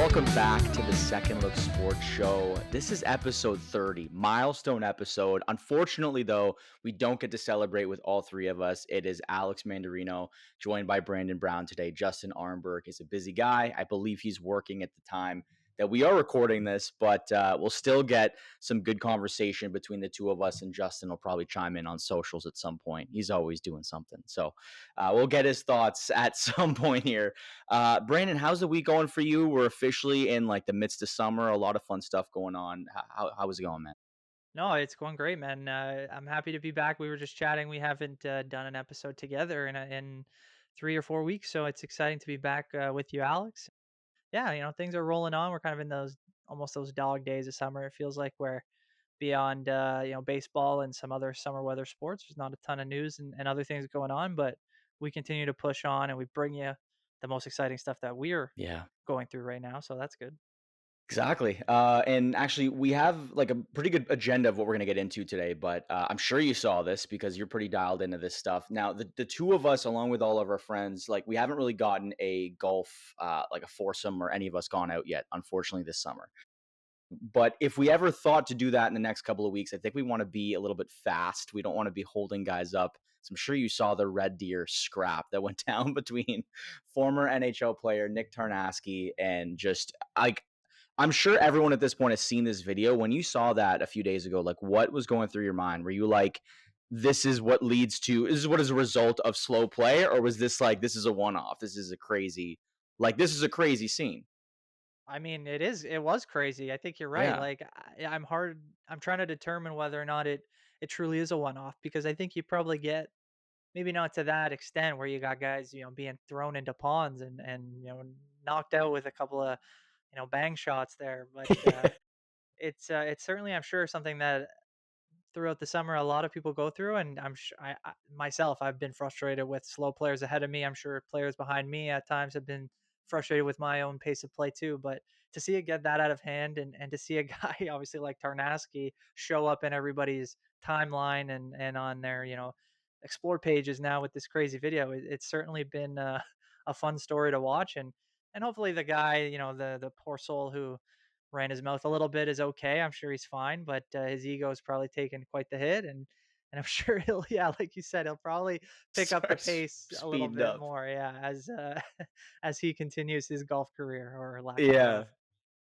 Welcome back to the Second Look Sports Show. This is episode 30, milestone episode. Unfortunately, though, we don't get to celebrate with all three of us. It is Alex Mandarino, joined by Brandon Brown today. Justin Arnberg is a busy guy. I believe he's working at the time that we are recording this, but we'll still get some good conversation between the two of us, and Justin will probably chime in on socials at some point. He's always doing something. So we'll get his thoughts at some point here. Brandon, how's the week going for you? We're officially in like the midst of summer. A lot of fun stuff going on. How is it going, man? No, it's going great, man. I'm happy to be back. We were just chatting. We haven't done an episode together in 3 or 4 weeks, so it's exciting to be back with you, Alex. Yeah, things are rolling on. We're kind of in those almost those dog days of summer. It feels like we're beyond baseball and some other summer weather sports. There's not a ton of news and other things going on, but we continue to push on and we bring you the most exciting stuff that we're Yeah. going through right now. So that's good. Exactly. And actually, we have like a pretty good agenda of what we're going to get into today, but I'm sure you saw this because you're pretty dialed into this stuff. Now, the two of us, along with all of our friends, like we haven't really gotten a golf, like a foursome or any of us gone out yet, unfortunately, this summer. But if we ever thought to do that in the next couple of weeks, I think we want to be a little bit fast. We don't want to be holding guys up. So I'm sure you saw the Red Deer scrap that went down between former NHL player Nick Tarnasky and just like I'm sure everyone at this point has seen this video. When you saw that a few days ago, like what was going through your mind? Were you like, this is what this is what is a result of slow play, or was this like this is a one-off? This is a crazy scene. I mean, it was crazy. I think you're right. Yeah. Like I'm trying to determine whether or not it truly is a one-off because I think you probably get maybe not to that extent where you got guys, being thrown into ponds and knocked out with a couple of, bang shots there, but it's certainly I'm sure something that throughout the summer a lot of people go through and I myself I've been frustrated with slow players ahead of me. I'm sure players behind me at times have been frustrated with my own pace of play too, but to see it get that out of hand and to see a guy obviously like Tarnasky show up in everybody's timeline and on their explore pages now with this crazy video, it's certainly been a fun story to watch, and hopefully the guy, the poor soul who ran his mouth a little bit is okay. I'm sure he's fine, but his ego is probably taken quite the hit, and I'm sure he'll, yeah, like you said, he'll probably pick up the Starts pace a little speeding bit up. more, yeah, as as he continues his golf career or lack Yeah. thereof.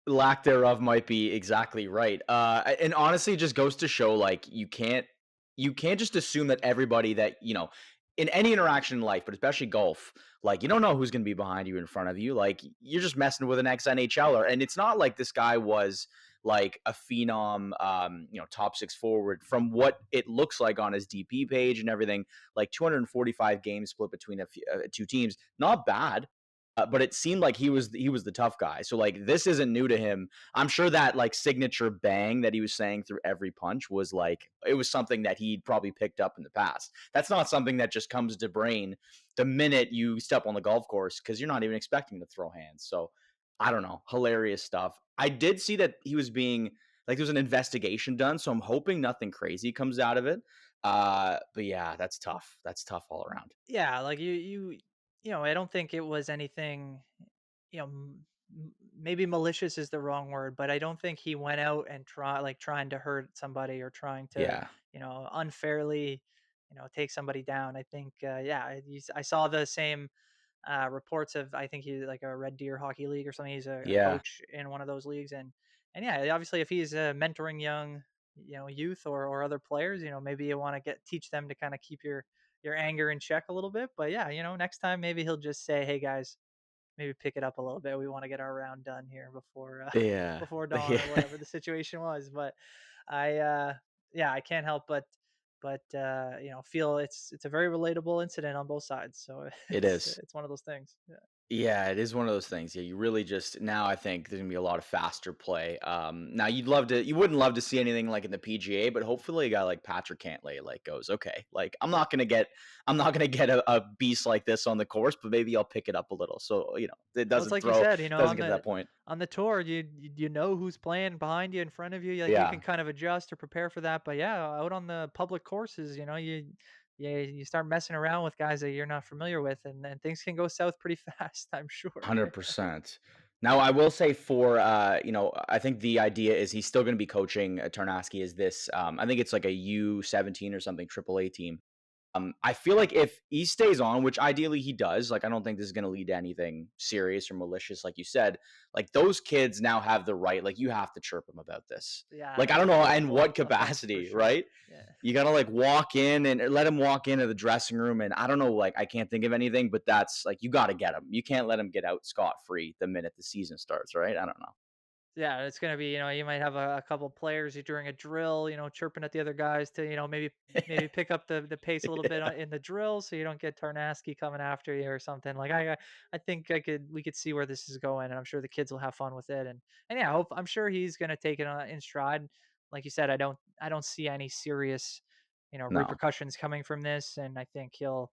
Lack thereof might be exactly right. And honestly, it just goes to show like you can't just assume that everybody that, in any interaction in life, but especially golf, like you don't know who's going to be behind you in front of you. Like you're just messing with an ex NHLer. And it's not like this guy was like a phenom, top six forward from what it looks like on his DP page and everything, like 245 games split between two teams. Not bad. But it seemed like he was the tough guy. So like this isn't new to him. I'm sure that like signature bang that he was saying through every punch was like it was something that he'd probably picked up in the past. That's not something that just comes to brain the minute you step on the golf course because you're not even expecting to throw hands. So I don't know, hilarious stuff. I did see that he was being like there was an investigation done, so I'm hoping nothing crazy comes out of it. But yeah, that's tough. That's tough all around. Yeah, like I don't think it was anything, maybe malicious is the wrong word, but I don't think he went out and trying to hurt somebody or trying to, Yeah. unfairly, take somebody down. I think, yeah, I saw the same reports of I think he's like a Red Deer hockey league or something. He's a Yeah. coach in one of those leagues, and yeah, obviously if he's mentoring young, youth or other players, maybe you want to teach them to kind of keep your anger in check a little bit. But yeah, next time maybe he'll just say, "Hey guys, maybe pick it up a little bit. We want to get our round done here before Yeah. before dawn Yeah. or whatever the situation was." But I yeah, I can't help but feel it's a very relatable incident on both sides. So It it's is. it's one of those things. Yeah. Yeah, it is one of those things. Yeah, you really just now I think there's gonna be a lot of faster play. Now you wouldn't love to see anything like in the PGA, but hopefully a guy like Patrick Cantlay like goes, okay, like I'm not gonna get a beast like this on the course, but maybe I'll pick it up a little. So, it Well, it's doesn't like you throw said, doesn't get to that point. on the tour, you know who's playing behind you, in front of you. Like you Yeah, can kind of adjust or prepare for that. But yeah, out on the public courses, you start messing around with guys that you're not familiar with, and then things can go south pretty fast. I'm sure. 100%. Now, I will say for, I think the idea is he's still gonna be coaching, Tarnasky is this, I think it's like a U17 or something AAA team. I feel like if he stays on, which ideally he does, like I don't think this is going to lead to anything serious or malicious, like you said. Like those kids now have the right. Like you have to chirp them about this. Yeah, Like I that's don't gonna know be a in what blow up for capacity, sure. right? Yeah. You gotta like walk in and let him walk into the dressing room, and I don't know, like I can't think of anything, but that's like you got to get him. You can't let him get out scot free the minute the season starts, right? I don't know. Yeah, it's gonna be, you might have a couple players during a drill, chirping at the other guys to, maybe pick up the pace a little bit Yeah. in the drill, so you don't get Tarnasky coming after you or something. Like I think we could see where this is going, and I'm sure the kids will have fun with it. And yeah, I'm sure he's gonna take it in stride. Like you said, I don't see any serious, No, repercussions coming from this, and I think he'll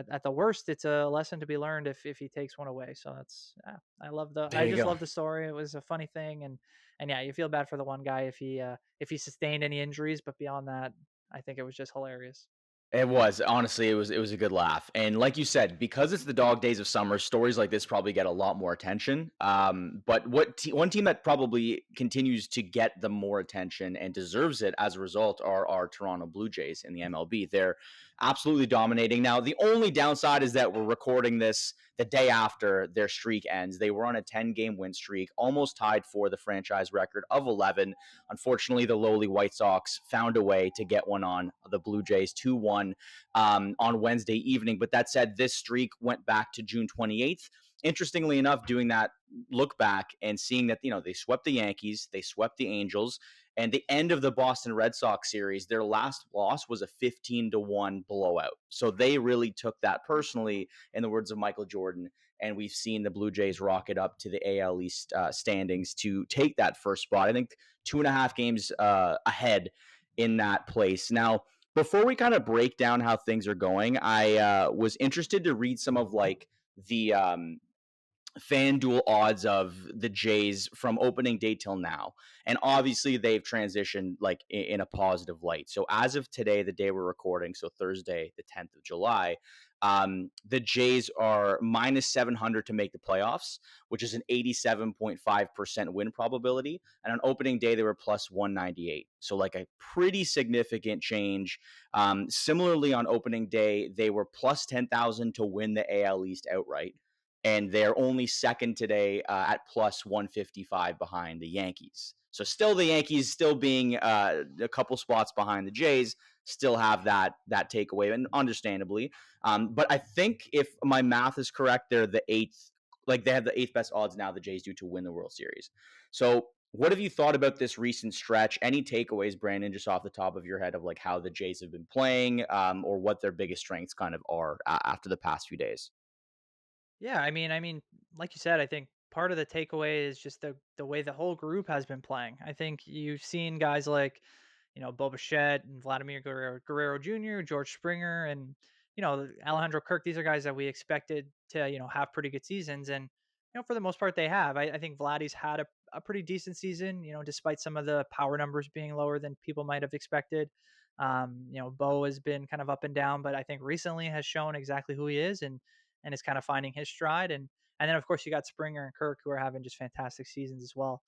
at the worst, it's a lesson to be learned if he takes one away. So that's yeah, I there you just go. love the story. It was a funny thing, and yeah, you feel bad for the one guy if he sustained any injuries, but beyond that, I think it was just hilarious. It was. Honestly, it was a good laugh. And like you said, because it's the dog days of summer, stories like this probably get a lot more attention. But one team that probably continues to get the more attention and deserves it as a result are our Toronto Blue Jays in the MLB. They're absolutely dominating. Now, the only downside is that we're recording this the day after their streak ends. They were on a 10-game win streak, almost tied for the franchise record of 11. Unfortunately, the lowly White Sox found a way to get one on the Blue Jays 2-1 on Wednesday evening. But that said, this streak went back to June 28th. Interestingly enough, doing that look back and seeing that, they swept the Yankees, they swept the Angels, and the end of the Boston Red Sox series, their last loss was a 15-1 blowout. So they really took that personally, in the words of Michael Jordan. And we've seen the Blue Jays rocket up to the AL East standings to take that first spot. I think 2.5 games ahead in that place. Now, before we kind of break down how things are going, I was interested to read some of like the FanDuel odds of the Jays from opening day till now. And obviously they've transitioned like in a positive light. So as of today, the day we're recording, so Thursday, the 10th of July, the Jays are minus 700 to make the playoffs, which is an 87.5% win probability. And on opening day, they were plus 198. So like a pretty significant change. Similarly, on opening day, they were plus 10,000 to win the AL East outright, and they're only second today at plus 155 behind the Yankees. So still the Yankees still being a couple spots behind the Jays still have that takeaway, and understandably. But I think if my math is correct, they're the eighth. Like they have the eighth best odds now, the Jays do, to win the World Series. So what have you thought about this recent stretch? Any takeaways, Brandon, just off the top of your head of like how the Jays have been playing, or what their biggest strengths kind of are after the past few days? Yeah, I mean, like you said, I think part of the takeaway is just the way the whole group has been playing. I think you've seen guys like, Bo Bichette and Vladimir Guerrero Jr., George Springer, and Alejandro Kirk. These are guys that we expected to have pretty good seasons, and for the most part they have. I think Vladdy's had a pretty decent season, despite some of the power numbers being lower than people might have expected. Bo has been kind of up and down, but I think recently has shown exactly who he is, and is kind of finding his stride. And then of course you got Springer and Kirk who are having just fantastic seasons as well.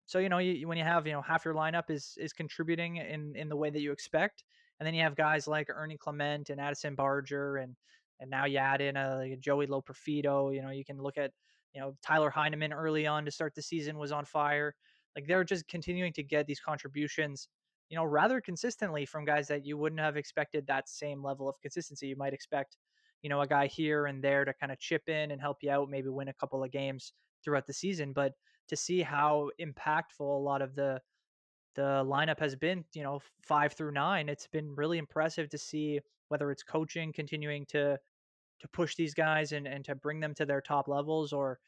So when you have half your lineup is contributing in the way that you expect, and then you have guys like Ernie Clement and Addison Barger, and now you add in like a Joey Loperfido. You can look at Tyler Heineman early on to start the season was on fire. Like they're just continuing to get these contributions, rather consistently from guys that you wouldn't have expected that same level of consistency. You might expect a guy here and there to kind of chip in and help you out, maybe win a couple of games throughout the season. But to see how impactful a lot of the lineup has been, 5 through 9, it's been really impressive to see whether it's coaching continuing to push these guys and to bring them to their top levels, or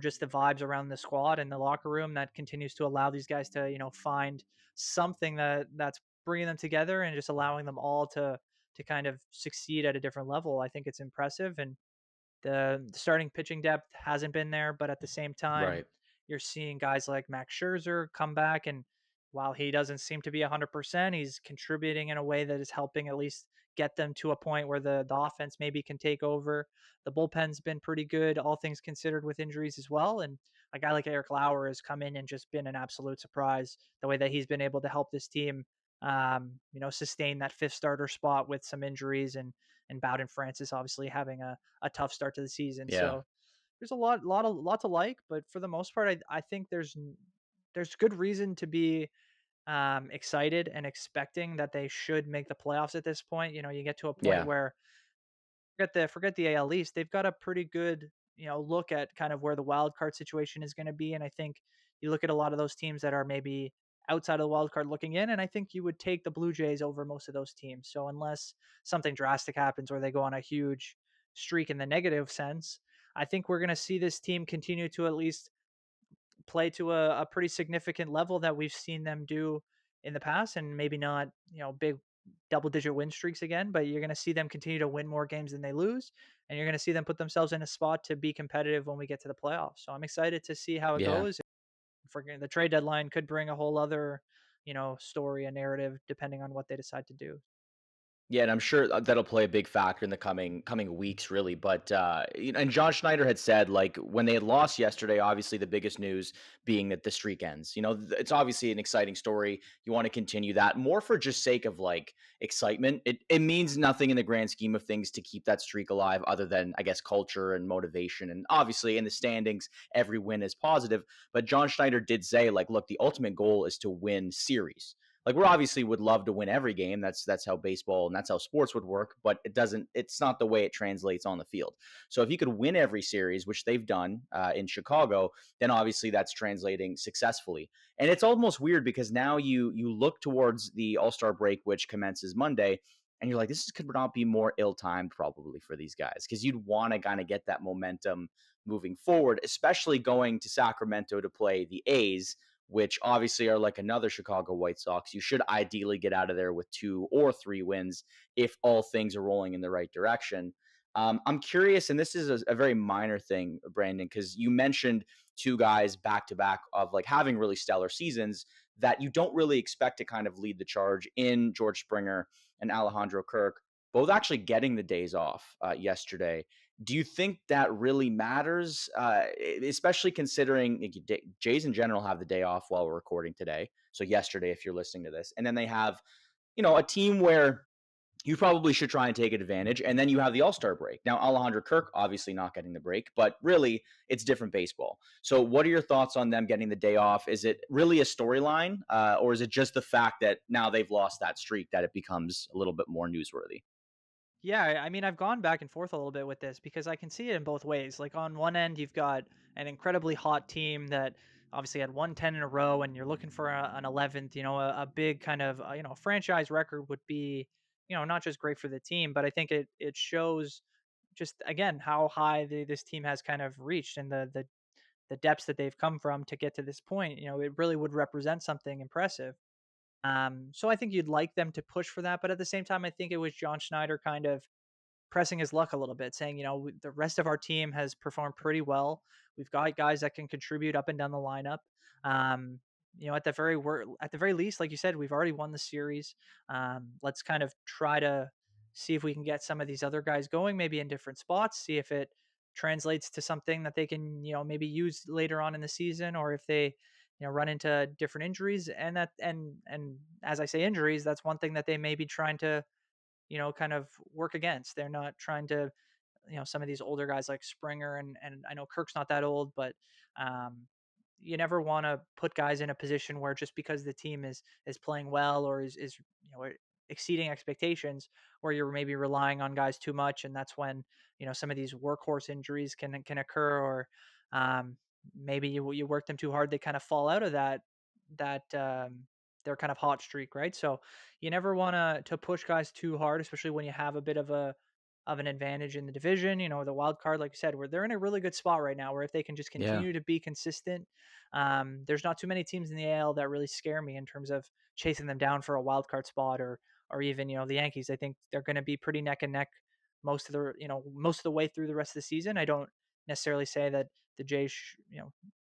just the vibes around the squad and the locker room that continues to allow these guys to find something that's bringing them together and just allowing them all to kind of succeed at a different level. I think it's impressive, and the starting pitching depth hasn't been there, but at the same time, Right. you're seeing guys like Max Scherzer come back, and while he doesn't seem to be 100%, he's contributing in a way that is helping at least get them to a point where the offense maybe can take over. The bullpen's been pretty good, all things considered, with injuries as well. And a guy like Eric Lauer has come in and just been an absolute surprise. The way that he's been able to help this team, sustain that fifth starter spot with some injuries, and Bowden Francis obviously having a tough start to the season. Yeah. So there's lot to like, but for the most part, I think there's good reason to be excited and expecting that they should make the playoffs at this point. You get to a point Yeah. where forget the AL East. They've got a pretty good, look at kind of where the wild card situation is going to be. And I think you look at a lot of those teams that are maybe outside of the wild card looking in, and I think you would take the Blue Jays over most of those teams. So unless something drastic happens where they go on a huge streak in the negative sense, I think we're going to see this team continue to at least play to a pretty significant level that we've seen them do in the past, and maybe not, big double digit win streaks again, but you're going to see them continue to win more games than they lose, and you're going to see them put themselves in a spot to be competitive when we get to the playoffs. So I'm excited to see how it Yeah. goes. For the trade deadline could bring a whole other, story and narrative depending on what they decide to do. Yeah, and I'm sure that'll play a big factor in the coming weeks, really. But and John Schneider had said, like, when they had lost yesterday, obviously the biggest news being that the streak ends. It's obviously an exciting story. You want to continue that more for just sake of like excitement. It means nothing in the grand scheme of things to keep that streak alive, other than I guess culture and motivation. And obviously in the standings, every win is positive. But John Schneider did say, like, look, the ultimate goal is to win series. Like, we obviously would love to win every game. That's how baseball and that's how sports would work, but it's not the way it translates on the field. So if you could win every series, which they've done in Chicago, then obviously that's translating successfully. And it's almost weird because now you look towards the All-Star break, which commences Monday, and you're like, could not be more ill-timed probably for these guys, because you'd want to kind of get that momentum moving forward, especially going to Sacramento to play the A's, which obviously are like another Chicago White Sox. You should ideally get out of there with 2 or 3 wins if all things are rolling in the right direction. I'm curious, and this is a very minor thing, Brandon, because you mentioned 2 guys back to back of like having really stellar seasons that you don't really expect to kind of lead the charge in George Springer and Alejandro Kirk, both actually getting the days off yesterday. Do you think that really matters, especially considering Jays in general have the day off while we're recording today? So yesterday, if you're listening to this, and then they have, a team where you probably should try and take advantage, and then you have the All-Star break. Now, Alejandro Kirk obviously not getting the break, but really it's different baseball. So, what are your thoughts on them getting the day off? Is it really a storyline, or is it just the fact that now they've lost that streak that it becomes a little bit more newsworthy? Yeah, I mean, I've gone back and forth a little bit with this because I can see it in both ways. Like on one end, you've got an incredibly hot team that obviously had won 10 in a row, and you're looking for an 11th. A big kind of franchise record would be, not just great for the team, but I think it shows just again how high this team has kind of reached, and the depths that they've come from to get to this point. It really would represent something impressive. So I think you'd like them to push for that, but at the same time, I think it was John Schneider kind of pressing his luck a little bit, saying, the rest of our team has performed pretty well. We've got guys that can contribute up and down the lineup. At the very least, like you said, we've already won the series. Let's kind of try to see if we can get some of these other guys going, maybe in different spots, see if it translates to something that they can, maybe use later on in the season, or if they, run into different injuries. And as I say, injuries, that's one thing that they may be trying to, kind of work against. They're not trying to, some of these older guys like Springer, and I know Kirk's not that old, but um, you never want to put guys in a position where just because the team is playing well, or is exceeding expectations, where you're maybe relying on guys too much, and that's when some of these workhorse injuries can occur, or maybe you work them too hard, they kind of fall out of that their kind of hot streak, right? So you never want to push guys too hard, especially when you have a bit of an advantage in the division. The wild card, like I said, where they're in a really good spot right now, where if they can just Yeah. continue to be consistent, there's not too many teams in the AL that really scare me in terms of chasing them down for a wild card spot, or even the Yankees. I think they're going to be pretty neck and neck most of the way through the rest of the season. I don't necessarily say that the Jays,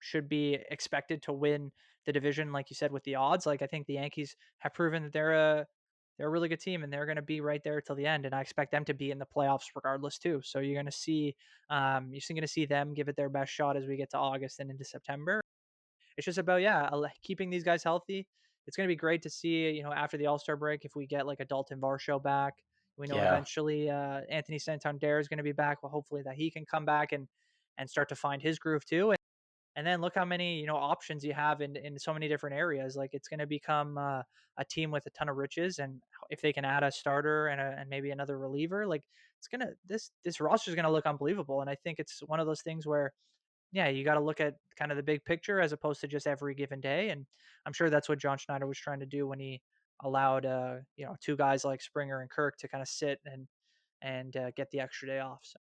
should be expected to win the division, like you said, with the odds. Like I think the Yankees have proven that they're a really good team and they're going to be right there till the end. And I expect them to be in the playoffs regardless too. So you're going to see them give it their best shot as we get to August and into September. It's just about, yeah, keeping these guys healthy. It's going to be great to see, after the All-Star break, if we get like a Dalton Varsho back. We know Yeah. eventually Anthony Santander is going to be back. Well, hopefully that he can come back and start to find his groove too. And then look how many options you have in so many different areas. Like it's going to become a team with a ton of riches, and if they can add a starter and maybe another reliever, like it's gonna this roster is going to look unbelievable. And I think it's one of those things where yeah, you got to look at kind of the big picture as opposed to just every given day. And I'm sure that's what John Schneider was trying to do when he allowed two guys like Springer and Kirk to kind of sit and get the extra day off. So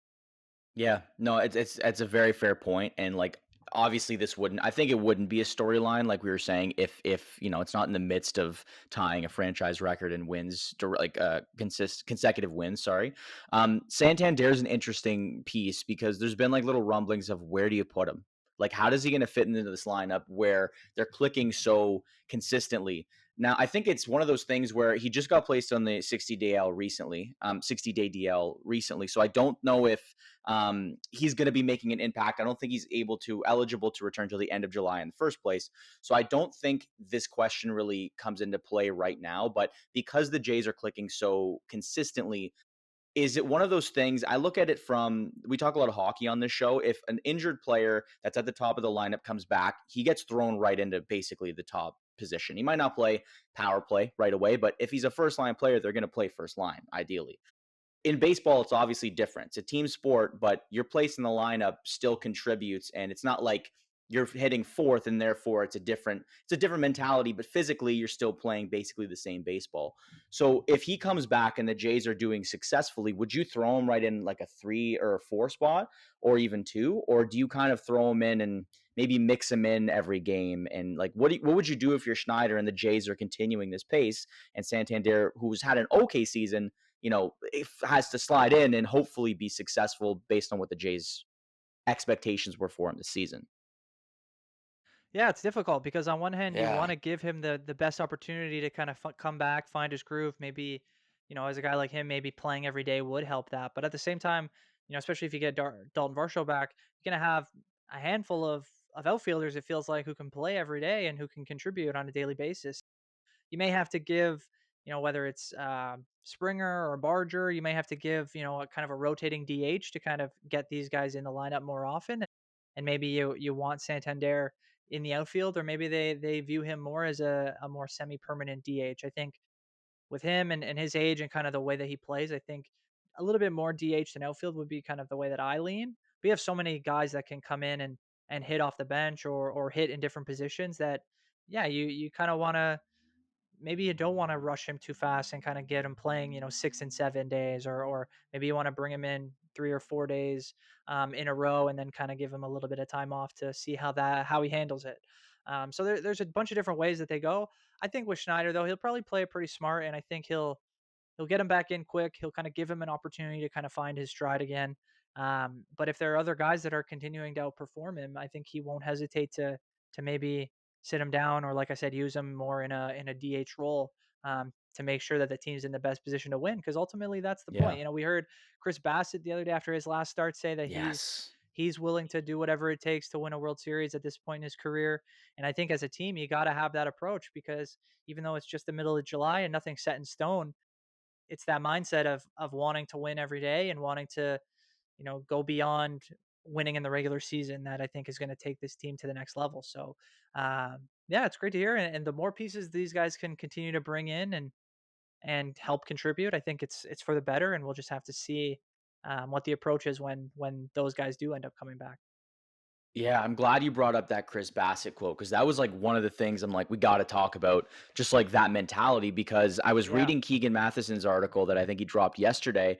Yeah, no, it's a very fair point, and like obviously this wouldn't. I think it wouldn't be a storyline like we were saying if it's not in the midst of tying a franchise record and wins, like consecutive wins. Sorry, Santander is an interesting piece because there's been like little rumblings of where do you put him. Like, how does he going to fit into this lineup where they're clicking so consistently? Now, I think it's one of those things where he just got placed on the 60-day DL recently. So I don't know if he's going to be making an impact. I don't think he's eligible to return till the end of July in the first place. So I don't think this question really comes into play right now. But because the Jays are clicking so consistently, is it one of those things? I look at it from, we talk a lot of hockey on this show. If an injured player that's at the top of the lineup comes back, he gets thrown right into basically the top position. He might not play power play right away, but if he's a first line player, they're going to play first line ideally. In baseball, it's obviously different. It's a team sport, but your place in the lineup still contributes, and it's not like you're hitting fourth and therefore it's a different mentality, but physically you're still playing basically the same baseball. So if he comes back and the Jays are doing successfully, would you throw him right in like a 3 or a 4 spot or even 2, or do you kind of throw him in and maybe mix him in every game? And like what would you do if you're Schneider and the Jays are continuing this pace and Santander, who's had an okay season, if has to slide in and hopefully be successful based on what the Jays' expectations were for him this season? yeah, it's difficult because on one hand you Yeah. want to give him the best opportunity to kind of come back, find his groove. Maybe as a guy like him, maybe playing every day would help that. But at the same time, especially if you get Dalton Varsho back, you're gonna have a handful of outfielders. It feels like who can play every day and who can contribute on a daily basis. You may have to give, whether it's Springer or Barger, you may have to give, a kind of a rotating DH to kind of get these guys in the lineup more often. And maybe you want Santander in the outfield, or maybe they view him more as a more semi permanent DH. I think with him and his age and kind of the way that he plays, I think a little bit more DH than outfield would be kind of the way that I lean. We have so many guys that can come in and hit off the bench or hit in different positions that yeah, you kind of want to maybe you don't want to rush him too fast and kind of get him playing, 6 and 7 days, or maybe you want to bring him in 3 or 4 days in a row and then kind of give him a little bit of time off to see how he handles it. So there's a bunch of different ways that they go. I think with Schneider though, he'll probably play it pretty smart, and I think he'll get him back in quick. He'll kind of give him an opportunity to kind of find his stride again. But if there are other guys that are continuing to outperform him, I think he won't hesitate to maybe sit him down, or like I said, use him more in a DH role to make sure that the team's in the best position to win. Because ultimately, that's the point. Yeah. We heard Chris Bassett the other day after his last start say that Yes. he's willing to do whatever it takes to win a World Series at this point in his career. And I think as a team, you got to have that approach because even though it's just the middle of July and nothing's set in stone, it's that mindset of wanting to win every day and wanting to, go beyond winning in the regular season that I think is going to take this team to the next level. So, yeah, it's great to hear. And the more pieces these guys can continue to bring in and help contribute, I think it's for the better. And we'll just have to see what the approach is when those guys do end up coming back. Yeah, I'm glad you brought up that Chris Bassett quote because that was like one of the things I'm like, we got to talk about just like that mentality. Because I was Yeah. reading Keegan Matheson's article that I think he dropped yesterday,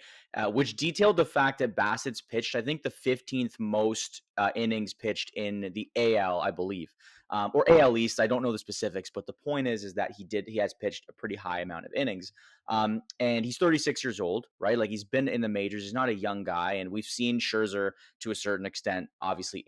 which detailed the fact that Bassett's pitched, I think, the 15th most innings pitched in the AL, I believe, or AL East. I don't know the specifics, but the point is that he has pitched a pretty high amount of innings. And he's 36 years old, right? Like he's been in the majors. He's not a young guy, and we've seen Scherzer to a certain extent, obviously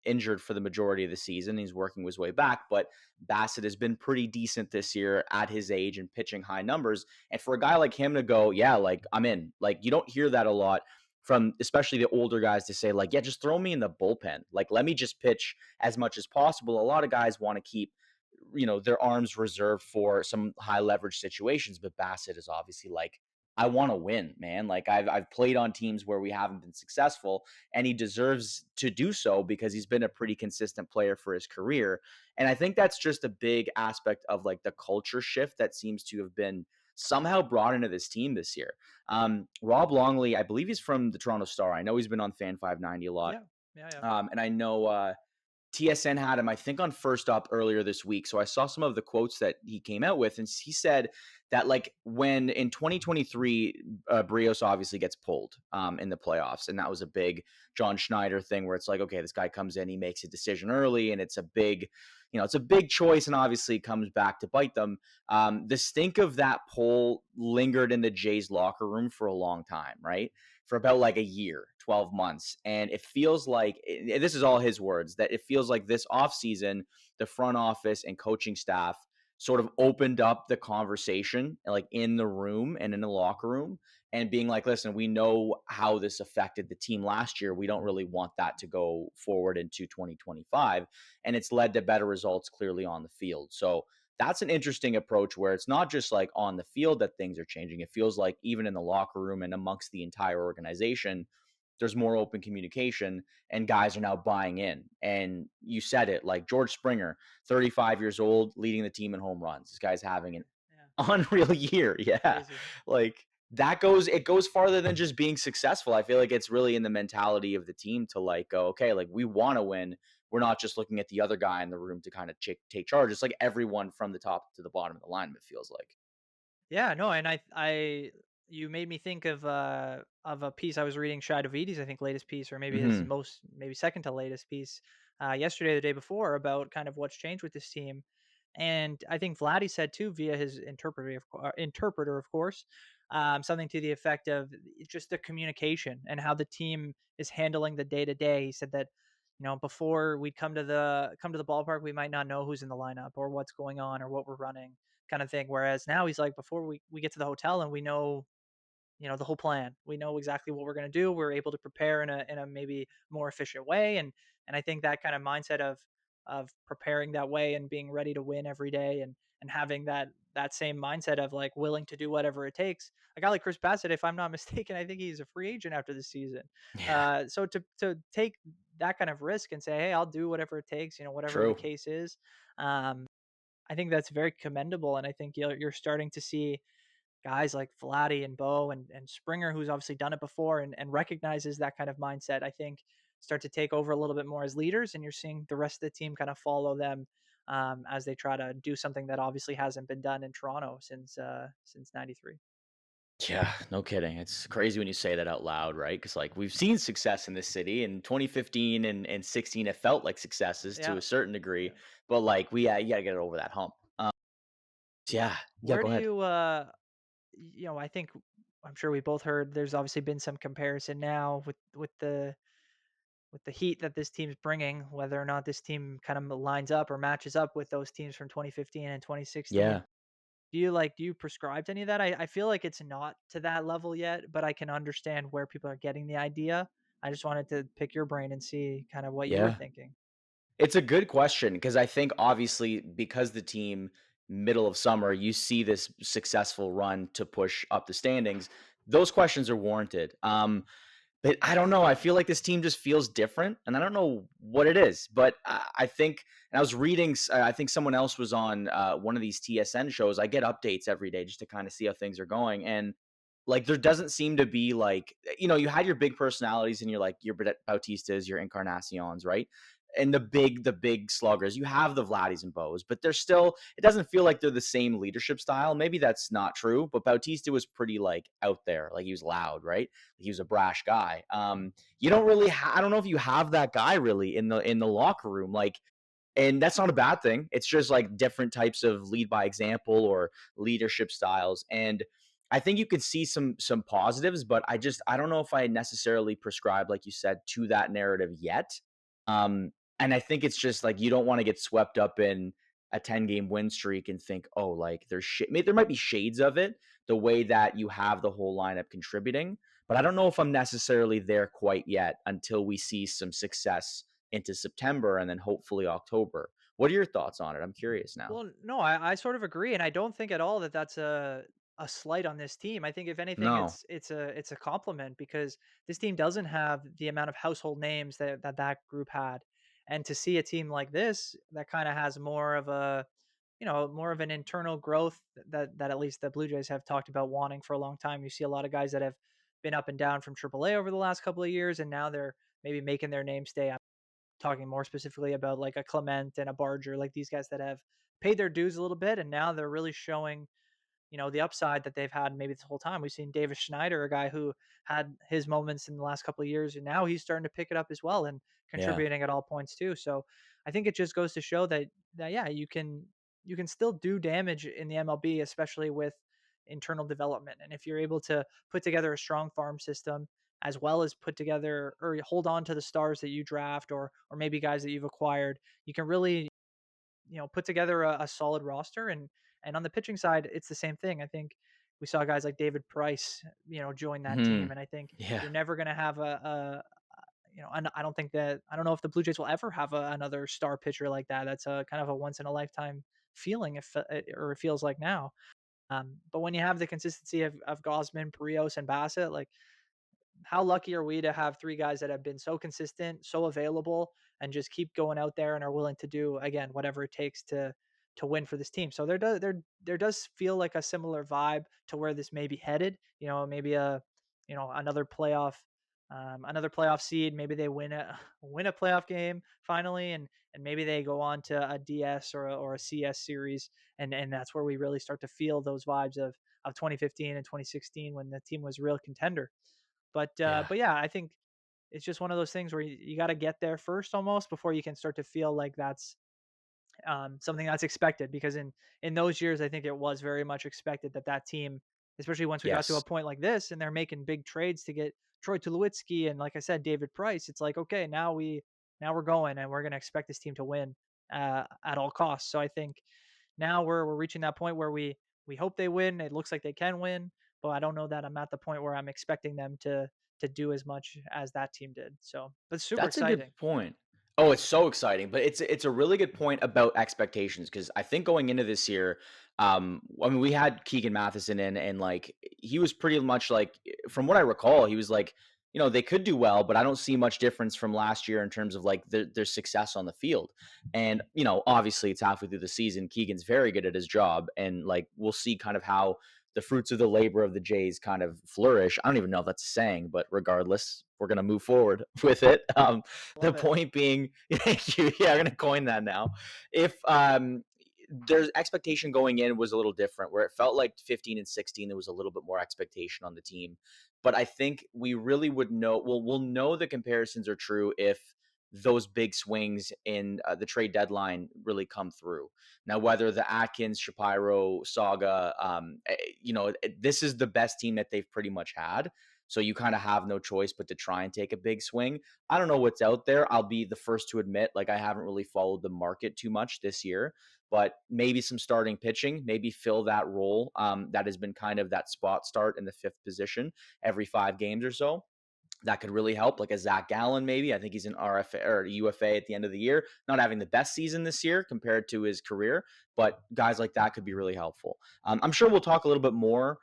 injured for the majority of the season. He's working his way back, but Bassett has been pretty decent this year at his age and pitching high numbers. And for a guy like him to go, yeah, like I'm in, like you don't hear that a lot from especially the older guys to say, like, yeah, just throw me in the bullpen. Like, let me just pitch as much as possible. A lot of guys want to keep, their arms reserved for some high leverage situations, but Bassett is obviously like, I want to win, man. Like I've played on teams where we haven't been successful, and he deserves to do so because he's been a pretty consistent player for his career. And I think that's just a big aspect of like the culture shift that seems to have been somehow brought into this team this year. Rob Longley, I believe he's from the Toronto Star. I know he's been on Fan 590 a lot. Yeah. Yeah. Yeah. And I know TSN had him, I think, on First Up earlier this week. So I saw some of the quotes that he came out with, and he said that, like, when in 2023, Brios obviously gets pulled in the playoffs, and that was a big John Schneider thing where it's like, okay, this guy comes in, he makes a decision early, and it's a big, it's a big choice, and obviously comes back to bite them. The stink of that pull lingered in the Jays locker room for a long time, right? For about like a year, 12 months. And it feels like, this is all his words, that it feels like this offseason, the front office and coaching staff sort of opened up the conversation, like in the room and in the locker room, and being like, listen, we know how this affected the team last year. We don't really want that to go forward into 2025. And it's led to better results clearly on the field. So that's an interesting approach where it's not just like on the field that things are changing. It feels like even in the locker room and amongst the entire organization, there's more open communication and guys are now buying in. And you said it, like George Springer, 35 years old, leading the team in home runs. This guy's having an Yeah. unreal year. Yeah. Crazy. Like it goes farther than just being successful. I feel like it's really in the mentality of the team to like go, okay, like we want to win. We're not just looking at the other guy in the room to kind of take charge. It's like everyone from the top to the bottom of the line, it feels like. Yeah, no, and you made me think of a piece I was reading, Shai Davidi's, I think, latest piece, or maybe his Hmm. most, maybe second to latest piece, yesterday, or the day before, about kind of what's changed with this team. And I think Vladdy said too, via his interpreter, of course, something to the effect of just the communication and how the team is handling the day to day. He said that, before we'd come to the ballpark, we might not know who's in the lineup or what's going on or what we're running, kind of thing. Whereas now he's like, before we get to the hotel and we know, the whole plan, we know exactly what we're going to do. We're able to prepare in a maybe more efficient way. And I think that kind of mindset of preparing that way and being ready to win every day, and having that same mindset of like willing to do whatever it takes. A guy like Chris Bassett, if I'm not mistaken, I think he's a free agent after the season. Yeah. So to take that kind of risk and say, hey, I'll do whatever it takes, whatever the True. case is. Um, I think that's very commendable, and I think you're starting to see guys like Vladdy and Bo and Springer, who's obviously done it before and recognizes that kind of mindset, I think, start to take over a little bit more as leaders, and you're seeing the rest of the team kind of follow them, as they try to do something that obviously hasn't been done in Toronto since '93. Yeah, no kidding. It's crazy when you say that out loud, right? Because like we've seen success in this city in 2015 and 16. It felt like successes to Yeah, a certain degree, yeah. but like you gotta get over that hump. Yeah, yeah. Where Go do ahead. you, I think I'm sure we both heard there's obviously been some comparison now with the heat that this team's bringing, whether or not this team kind of lines up or matches up with those teams from 2015 and 2016. Yeah, Do you prescribe to any of that? I feel like it's not to that level yet, but I can understand where people are getting the idea. I just wanted to pick your brain and see kind of what you were yeah. thinking. It's a good question because I think obviously because the team middle of summer, you see this successful run to push up the standings. Those questions are warranted. But I don't know. I feel like this team just feels different, and I don't know what it is. But I think, and I was reading. I think someone else was on one of these TSN shows. I get updates every day just to kind of see how things are going, and like there doesn't seem to be like you had your big personalities and you're like your Bautistas, your Encarnacions, right? and the big sluggers. You have the Vladdies and Bows, but they're still. It doesn't feel like they're the same leadership style. Maybe that's not true, but Bautista was pretty like out there, like he was loud, right? He was a brash guy. You don't really. I don't know if you have that guy really in the locker room, like. And that's not a bad thing. It's just like different types of lead by example or leadership styles. And I think you could see some positives, but I don't know if I necessarily prescribe, like you said, to that narrative yet. Um, and I think it's just like you don't want to get swept up in a 10-game win streak and think, oh, like there might be shades of it, the way that you have the whole lineup contributing. But I don't know if I'm necessarily there quite yet until we see some success into September and then hopefully October. What are your thoughts on it? I'm curious now. Well, no, I sort of agree, and I don't think at all that that's a slight on this team. I think if anything, No. it's a compliment because this team doesn't have the amount of household names that group had, and to see a team like this that kind of has more of a more of an internal growth that at least the Blue Jays have talked about wanting for a long time. You see a lot of guys that have been up and down from AAA over the last couple of years, and now they're maybe making their name stay. Talking more specifically about like a Clement and a Barger, like these guys that have paid their dues a little bit, and now they're really showing, the upside that they've had maybe this whole time. We've seen Davis Schneider, a guy who had his moments in the last couple of years, and now he's starting to pick it up as well and Yeah. contributing at all points too. So I think it just goes to show that yeah, you can still do damage in the MLB, especially with internal development. And if you're able to put together a strong farm system as well as put together or hold on to the stars that you draft or maybe guys that you've acquired, you can really put together a solid roster. And on the pitching side, it's the same thing. I think we saw guys like David Price, join that team, Hmm. and I think Yeah. you're never going to have and I don't think that I don't know if the Blue Jays will ever have another star pitcher like that. That's a kind of a once in a lifetime feeling, if or it feels like now. But when you have the consistency of Gosman, Barrios, and Bassett, like how lucky are we to have three guys that have been so consistent, so available, and just keep going out there and are willing to do again whatever it takes to win for this team. So there does feel like a similar vibe to where this may be headed. Maybe another playoff seed. Maybe they win a playoff game finally, and maybe they go on to a DS or a CS series, and that's where we really start to feel those vibes of 2015 and 2016 when the team was a real contender. But Yeah. but yeah, I think it's just one of those things where you got to get there first almost before you can start to feel like that's something that's expected. Because in those years, I think it was very much expected that team, especially once we got to a Yes. point like this, and they're making big trades to get Troy Tulowitzki and like I said, David Price. It's like okay, now we're going and we're going to expect this team to win at all costs. So I think now we're reaching that point where we hope they win. It looks like they can win, but I don't know that I'm at the point where I'm expecting them to do as much as that team did. So, but super That's a good exciting. point. Oh, it's so exciting, but it's a really good point about expectations because I think going into this year, I mean, we had Keegan Matheson in, and like he was pretty much like, from what I recall, he was like, they could do well, but I don't see much difference from last year in terms of like their success on the field. And obviously, it's halfway through the season. Keegan's very good at his job, and like we'll see kind of how the fruits of the labor of the Jays kind of flourish. I don't even know if that's a saying, but regardless, we're going to move forward with it. The Love it. point being, thank you. Yeah, I'm going to coin that now. If there's expectation going in was a little different, where it felt like 15 and 16, there was a little bit more expectation on the team. But I think we really would know, we'll know the comparisons are true if those big swings in the trade deadline really come through. Now, whether the Atkins, Shapiro saga, this is the best team that they've pretty much had. So you kind of have no choice but to try and take a big swing. I don't know what's out there. I'll be the first to admit, like, I haven't really followed the market too much this year, but maybe some starting pitching, maybe fill that role that has been kind of that spot start in the fifth position every 5 games or so. That could really help, like a Zach Gallen, maybe. I think he's an RFA or UFA at the end of the year, not having the best season this year compared to his career, but guys like that could be really helpful. I'm sure we'll talk a little bit more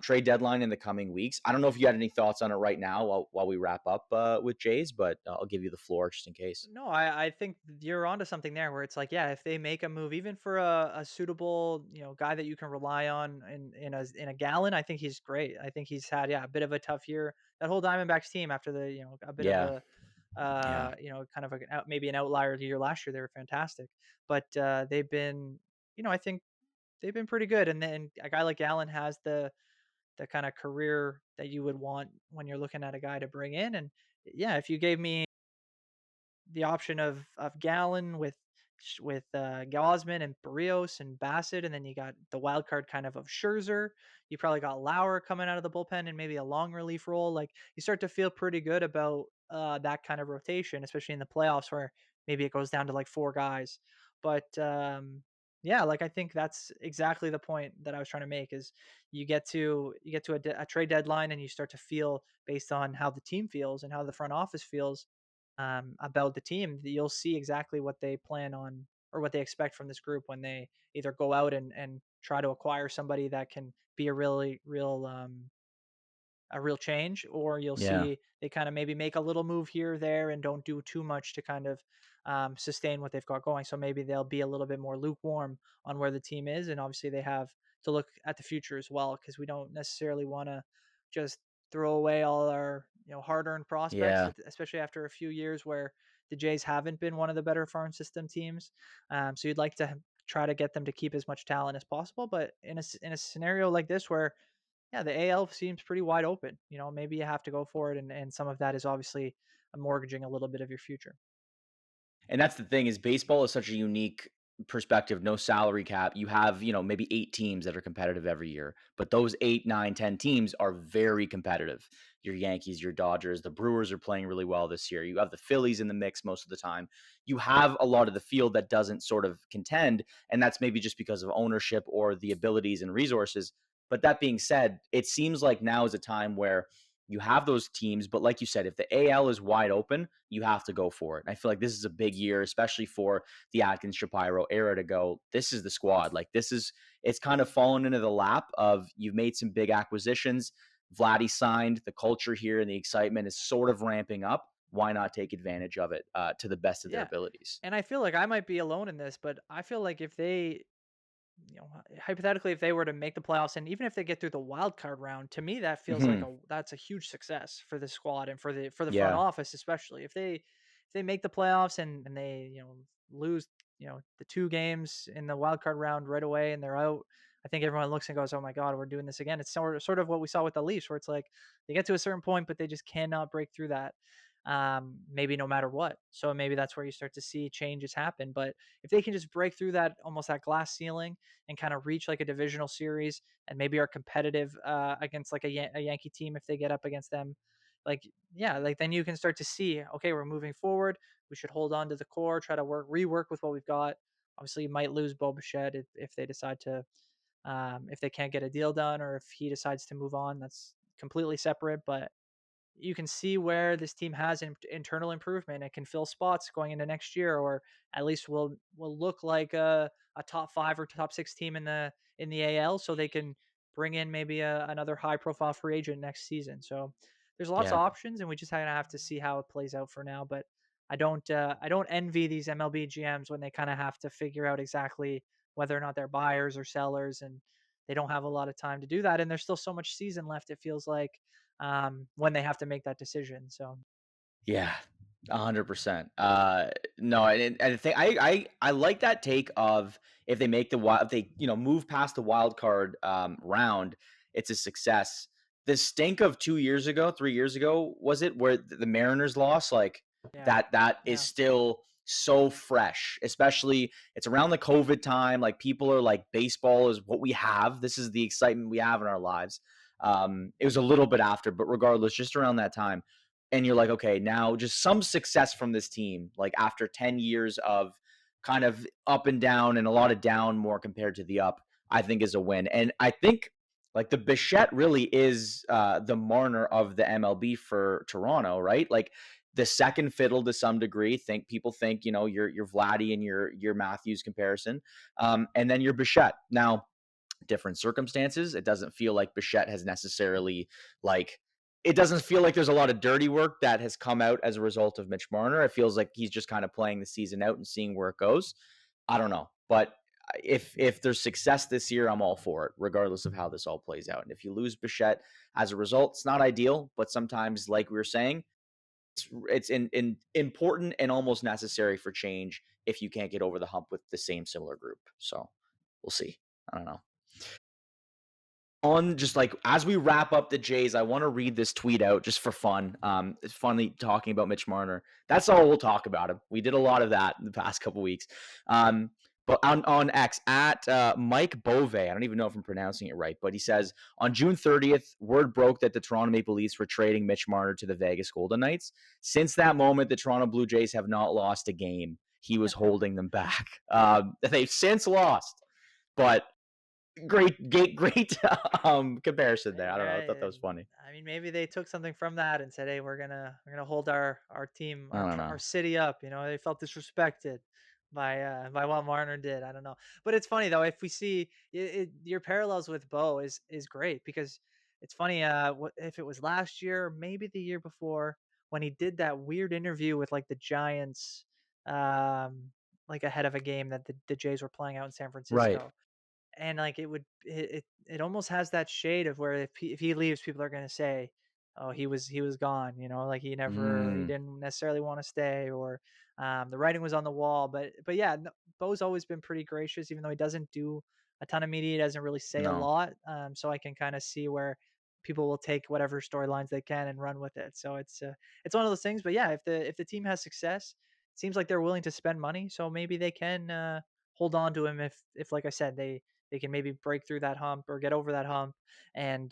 trade deadline in the coming weeks. I don't know if you had any thoughts on it right now while we wrap up with Jays, but I'll give you the floor just in case. No, I think you're onto something there where it's like, yeah, if they make a move, even for a suitable, guy that you can rely on in a Gallon, I think he's great. I think he's had, yeah, a bit of a tough year. That whole Diamondbacks team after the, a bit of Yeah. Yeah. Kind of maybe an outlier the year last year. They were fantastic, but they've been, I think they've been pretty good. And then a guy like Allen has the kind of career that you would want when you're looking at a guy to bring in. And yeah, if you gave me the option of Gallon with Gosman and Barrios and Bassett, and then you got the wild card kind of Scherzer. You probably got Lauer coming out of the bullpen and maybe a long relief role. Like you start to feel pretty good about that kind of rotation, especially in the playoffs where maybe it goes down to like four guys. But yeah, like I think that's exactly the point that I was trying to make is you get to a trade deadline and you start to feel based on how the team feels and how the front office feels about the team, you'll see exactly what they plan on or what they expect from this group when they either go out and try to acquire somebody that can be a real change, or you'll Yeah. see they kind of maybe make a little move here or there and don't do too much to kind of sustain what they've got going. So maybe they'll be a little bit more lukewarm on where the team is, and obviously they have to look at the future as well because we don't necessarily want to just throw away all our hard-earned prospects, Yeah. especially after a few years where the Jays haven't been one of the better farm system teams. So you'd like to try to get them to keep as much talent as possible, but in a scenario like this where yeah, the AL seems pretty wide open. Maybe you have to go for it, and some of that is obviously mortgaging a little bit of your future. And that's the thing is baseball is such a unique perspective, no salary cap. You have, maybe 8 teams that are competitive every year, but those 8, 9, 10 teams are very competitive. Your Yankees, your Dodgers, the Brewers are playing really well this year. You have the Phillies in the mix most of the time. You have a lot of the field that doesn't sort of contend, and that's maybe just because of ownership or the abilities and resources. But that being said, it seems like now is a time where you have those teams, but like you said, if the AL is wide open, you have to go for it. I feel like this is a big year, especially for the Atkins Shapiro era to go. This is the squad. Like it's kind of fallen into the lap of you've made some big acquisitions. Vladdy signed. The culture here and the excitement is sort of ramping up. Why not take advantage of it to the best of their Yeah, abilities? and I feel like I might be alone in this, but I feel like if they, hypothetically, if they were to make the playoffs and even if they get through the wild card round, to me that feels like Hmm. that's a huge success for the squad and for the front Yeah. office, especially if they make the playoffs and they lose the two games in the wild card round right away and they're out. I think everyone looks and goes, "Oh my God, we're doing this again." It's sort of what we saw with the Leafs, where it's like they get to a certain point, but they just cannot break through that. Maybe no matter what. So maybe that's where you start to see changes happen. But if they can just break through that almost that glass ceiling and kind of reach like a divisional series and maybe are competitive against like a Yankee team if they get up against them, like yeah, like then you can start to see okay, we're moving forward. We should hold on to the core, try to rework with what we've got. Obviously, you might lose Bo Bichette if they decide to if they can't get a deal done or if he decides to move on. That's completely separate, but you can see where this team has internal improvement. It can fill spots going into next year, or at least will look like a top five or top six team in the AL, so they can bring in maybe another high profile free agent next season. So there's lots of Yeah. options, and we just kind of have to see how it plays out for now. But I don't envy these MLB GMs when they kind of have to figure out exactly whether or not they're buyers or sellers, and they don't have a lot of time to do that. And there's still so much season left. It feels like when they have to make that decision. So Yeah, 100%. No, and I think I like that take of if they make the wild, if they move past the wild card round, it's a success. The stink of 2 years ago, 3 years ago, was it where the Mariners lost? Like yeah, that is yeah, still so fresh. Especially it's around the COVID time. Like people are like, baseball is what we have. This is the excitement we have in our lives. It was a little bit after, but regardless, just around that time and you're like, okay, now just some success from this team, like after 10 years of kind of up and down and a lot of down more compared to the up, I think is a win. And I think like the Bichette really is the Marner of the MLB for Toronto, right? Like the second fiddle to some degree. Think people think, your Vladdy and your Matthews comparison. And then your Bichette. Now, different circumstances. It doesn't feel like Bichette has necessarily like it doesn't feel like there's a lot of dirty work that has come out as a result of Mitch Marner. It feels like he's just kind of playing the season out and seeing where it goes. I don't know, but if there's success this year, I'm all for it, regardless of how this all plays out. And if you lose Bichette as a result, it's not ideal, but sometimes, like we were saying, it's important and almost necessary for change if you can't get over the hump with the same similar group. So we'll see. I don't know. On just like as we wrap up the Jays, I want to read this tweet out just for fun. It's funny talking about Mitch Marner. That's all we'll talk about him. We did a lot of that in the past couple weeks. But on X at Mike Bove, I don't even know if I'm pronouncing it right, but he says on June 30th, word broke that the Toronto Maple Leafs were trading Mitch Marner to the Vegas Golden Knights. Since that moment, the Toronto Blue Jays have not lost a game. He was holding them back. They've since lost, but great comparison there. I don't know. I Right, thought that and was funny. I mean, maybe they took something from that and said, "Hey, we're gonna hold our team, I don't our know. city up." You know, they felt disrespected by what Marner did. I don't know, but it's funny though. If we see your parallels with Bo is great because it's funny. What if it was last year, or maybe the year before, when he did that weird interview with like the Giants, um, like ahead of a game that the Jays were playing out in San Right. Francisco, and like it almost has that shade of where if he leaves, people are gonna say, "Oh, he was gone," you know, like he Mm, didn't necessarily want to stay, or the writing was on the wall. But yeah, no, Bo's always been pretty gracious, even though he doesn't do a ton of media, he doesn't really say a no. lot. So I can kind of see where people will take whatever storylines they can and run with it. So it's one of those things. But yeah, if the team has success, it seems like they're willing to spend money, so maybe they can hold on to him if like I said they can maybe break through that hump or get over that hump and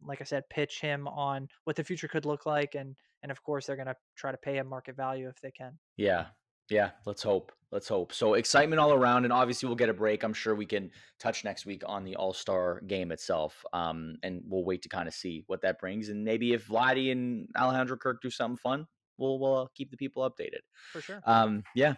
like I said, pitch him on what the future could look like and of course they're gonna try to pay him market value if they can. Yeah. Yeah. Let's hope. Let's hope. So excitement all around, and obviously we'll get a break. I'm sure we can touch next week on the All Star game itself. And we'll wait to kind of see what that brings, and maybe if Vladdy and Alejandro Kirk do something fun, we'll keep the people updated. For sure. Yeah.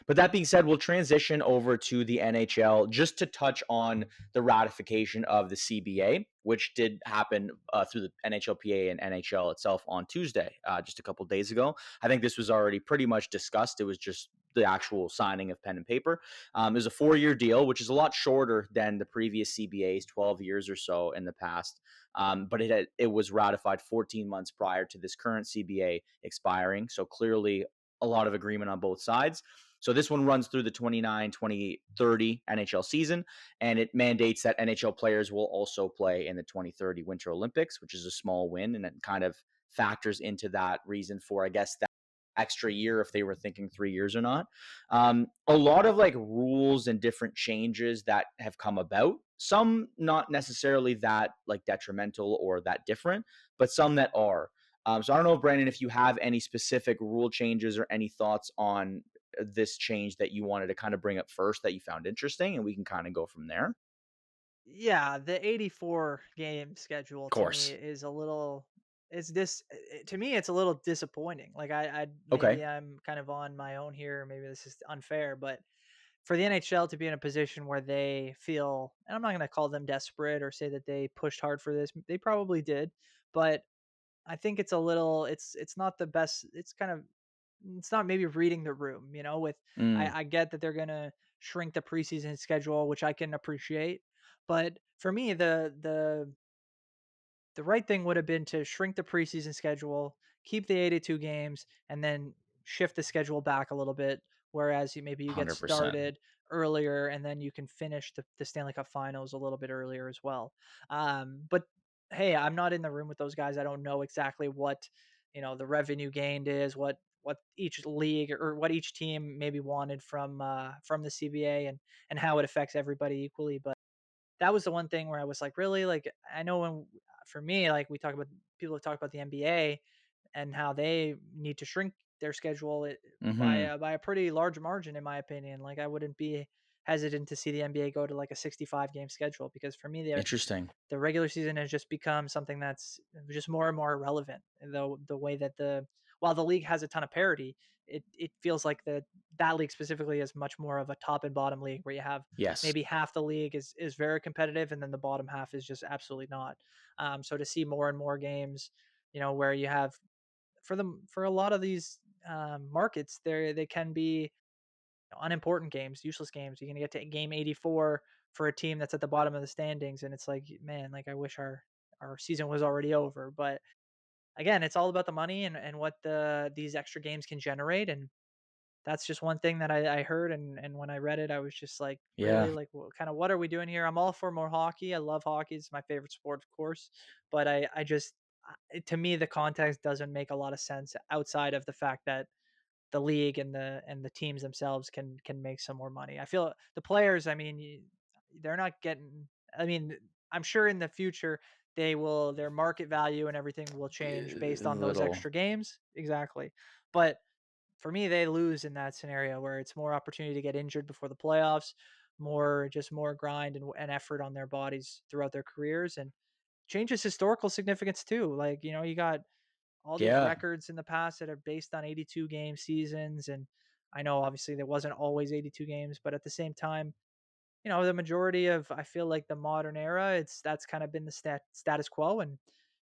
But that being said, we'll transition over to the NHL just to touch on the ratification of the CBA, which did happen through the NHLPA and NHL itself on Tuesday, just a couple days ago. I think this was already pretty much discussed. It was just the actual signing of pen and paper. It was a 4-year deal, which is a lot shorter than the previous CBAs, 12 years or so in the past. But it was ratified 14 months prior to this current CBA expiring. So clearly a lot of agreement on both sides. So this one runs through the 29-2030 NHL season, and it mandates that NHL players will also play in the 2030 Winter Olympics, which is a small win, and it kind of factors into that reason for, I guess, that extra year if they were thinking 3 years or not. A lot of like rules and different changes that have come about. Some not necessarily that like detrimental or that different, but some that are. So I don't know, Brandon, if you have any specific rule changes or any thoughts on this change that you wanted to kind of bring up first that you found interesting, and we can kind of go from there. Of Yeah, the 84 game schedule to me course. is a little is this to me it's a little disappointing. Like I Okay. maybe I'm kind of on my own here, maybe this is unfair, but for the NHL to be in a position where they feel, and I'm not going to call them desperate or say that they pushed hard for this, they probably did, but I think it's a little, it's not the best. It's kind of, it's not maybe reading the room, you know. With Mm, I get that they're going to shrink the preseason schedule, which I can appreciate, but for me, the right thing would have been to shrink the preseason schedule, keep the 82 games, and then shift the schedule back a little bit. Whereas maybe you get 100%. started earlier and then you can finish the Stanley Cup finals a little bit earlier as well. But hey, I'm not in the room with those guys. I don't know exactly what, the revenue gained is, what each league or what each team maybe wanted from the CBA and how it affects everybody equally. But that was the one thing where I was like, really? Like, I know when for me, like we talk about people have talked about the NBA and how they need to shrink their schedule Hmm. by a pretty large margin, in my opinion. Like, I wouldn't be hesitant to see the NBA go to like a 65 game schedule because for me, Interesting. the regular season has just become something that's just more and more irrelevant. The way that while the league has a ton of parity, it feels like that league specifically is much more of a top and bottom league where you have Yes. maybe half the league is very competitive and then the bottom half is just absolutely not. So to see more and more games, where you have for a lot of these markets, they can be unimportant games, useless games. You're gonna get to game 84 for a team that's at the bottom of the standings, and it's like, man, like I wish our season was already over. But again, it's all about the money and what these extra games can generate, and that's just one thing that I heard, and when I read it, I was just like, Yeah. really, like, kind of what are we doing here? I'm all for more hockey. I love hockey; it's my favorite sport, of course. But I just to me, the context doesn't make a lot of sense outside of the fact that the league and the teams themselves can make some more money. I feel the players, I mean, they're not getting. I mean, I'm sure in the future they will their market value and everything will change based on those Little. extra games. Exactly. But for me, they lose in that scenario where it's more opportunity to get injured before the playoffs, more grind and effort on their bodies throughout their careers, and changes historical significance too. Like, you got all these Yeah. records in the past that are based on 82 game seasons. And I know obviously there wasn't always 82 games, but at the same time, the majority of, I feel like, the modern era, that's kind of been the status quo. And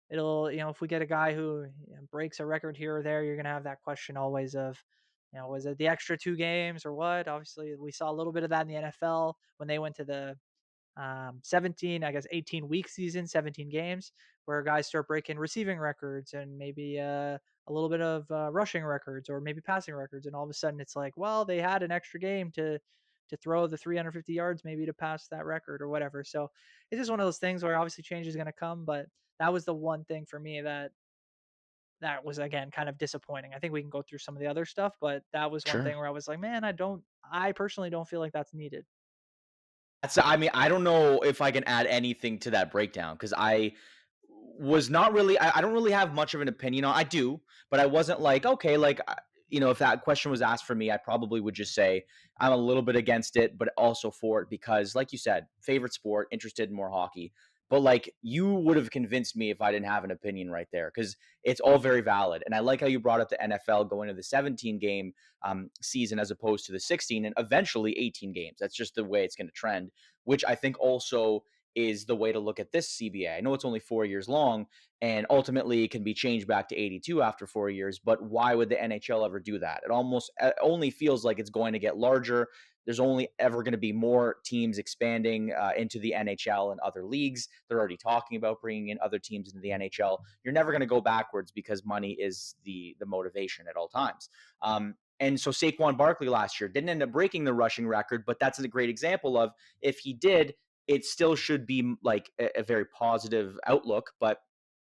it'll, if we get a guy who breaks a record here or there, you're going to have that question always of, was it the extra 2 games or what? Obviously, we saw a little bit of that in the NFL when they went to the 17, I guess 18-week season, 17 games, where guys start breaking receiving records and maybe a little bit of rushing records or maybe passing records, and all of a sudden it's like, well, they had an extra game to throw the 350 yards maybe to pass that record or whatever. So it's just one of those things where obviously change is going to come, but that was the one thing for me that was, again, kind of disappointing. I think we can go through some of the other stuff, but that was one Sure. thing where I was like, man, I personally don't feel like that's needed. I mean, I don't know if I can add anything to that breakdown because I was not really, I don't really have much of an opinion on. I do, but I wasn't like, okay, like, if that question was asked for me, I probably would just say I'm a little bit against it, but also for it because, like you said, favorite sport, interested in more hockey. But like, you would have convinced me if I didn't have an opinion right there because it's all very valid. And I like how you brought up the NFL going to the 17 game season as opposed to the 16 and eventually 18 games. That's just the way it's going to trend, which I think also is the way to look at this CBA. I know it's only 4 years long, and ultimately it can be changed back to 82 after 4 years. But why would the NHL ever do that? It almost only feels like it's going to get larger. There's only ever going to be more teams expanding into the NHL and other leagues. They're already talking about bringing in other teams into the NHL. You're never going to go backwards because money is the motivation at all times. And so Saquon Barkley last year didn't end up breaking the rushing record, but that's a great example of if he did, it still should be like a very positive outlook. But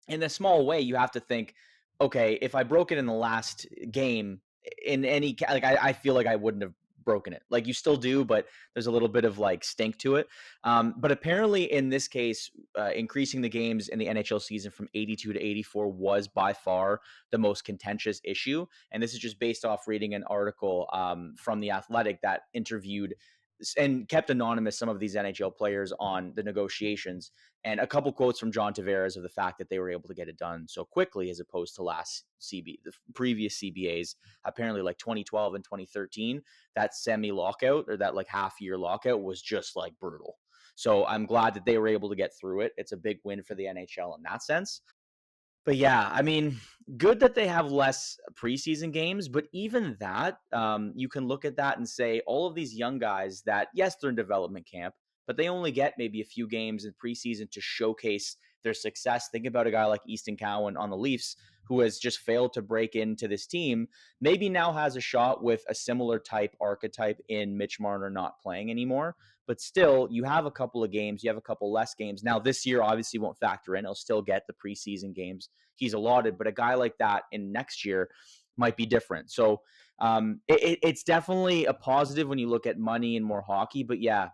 in a small way, you have to think, okay, if I broke it in the last game in any like, I feel like I wouldn't have broken it. Like you still do, but there's a little bit of like stink to it. But apparently, in this case, increasing the games in the NHL season from 82 to 84 was by far the most contentious issue. And this is just based off reading an article from the Athletic that interviewed and kept anonymous some of these NHL players on the negotiations, and a couple quotes from John Tavares of the fact that they were able to get it done so quickly as opposed to the previous CBAs, apparently like 2012 and 2013, that semi lockout or that like half year lockout was just like brutal. So I'm glad that they were able to get through it. It's a big win for the NHL in that sense. But yeah, I mean, good that they have less preseason games, but even that, you can look at that and say all of these young guys that, yes, they're in development camp, but they only get maybe a few games in preseason to showcase their success. Think about a guy like Easton Cowan on the Leafs, who has just failed to break into this team, maybe now has a shot with a similar type archetype in Mitch Marner not playing anymore. But still, you have a couple of games, you have a couple less games. Now, this year obviously won't factor in. He'll still get the preseason games he's allotted, but a guy like that in next year might be different. So it's definitely a positive when you look at money and more hockey. But yeah,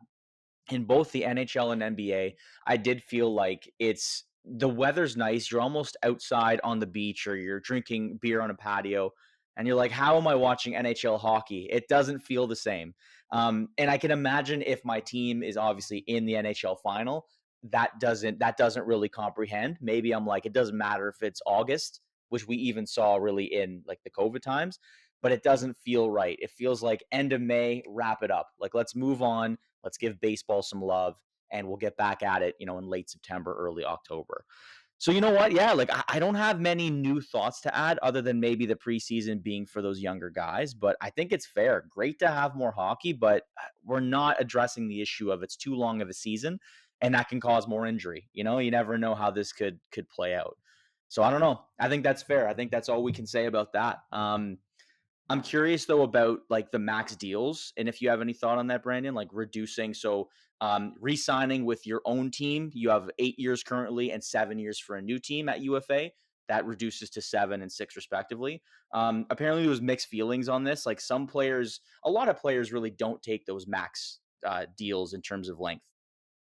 in both the NHL and NBA, I did feel like it's the weather's nice. You're almost outside on the beach or you're drinking beer on a patio, and you're like, how am I watching NHL hockey? It doesn't feel the same. And I can imagine if my team is obviously in the NHL final, that doesn't really comprehend. Maybe I'm like, it doesn't matter if it's August, which we even saw really in like the COVID times, but it doesn't feel right. It feels like end of May, wrap it up. Like let's move on. Let's give baseball some love, and we'll get back at it, in late September, early October. So you know what? Yeah, like I don't have many new thoughts to add other than maybe the preseason being for those younger guys, but I think it's fair. Great to have more hockey, but we're not addressing the issue of it's too long of a season and that can cause more injury. You never know how this could play out. So I don't know. I think that's fair. I think that's all we can say about that. I'm curious though about like the max deals, and if you have any thought on that, Brandon, like reducing. So, re-signing with your own team, you have 8 years currently and 7 years for a new team at UFA. That reduces to 7 and 6 respectively. Apparently, there was mixed feelings on this. Like some players, a lot of players really don't take those max deals in terms of length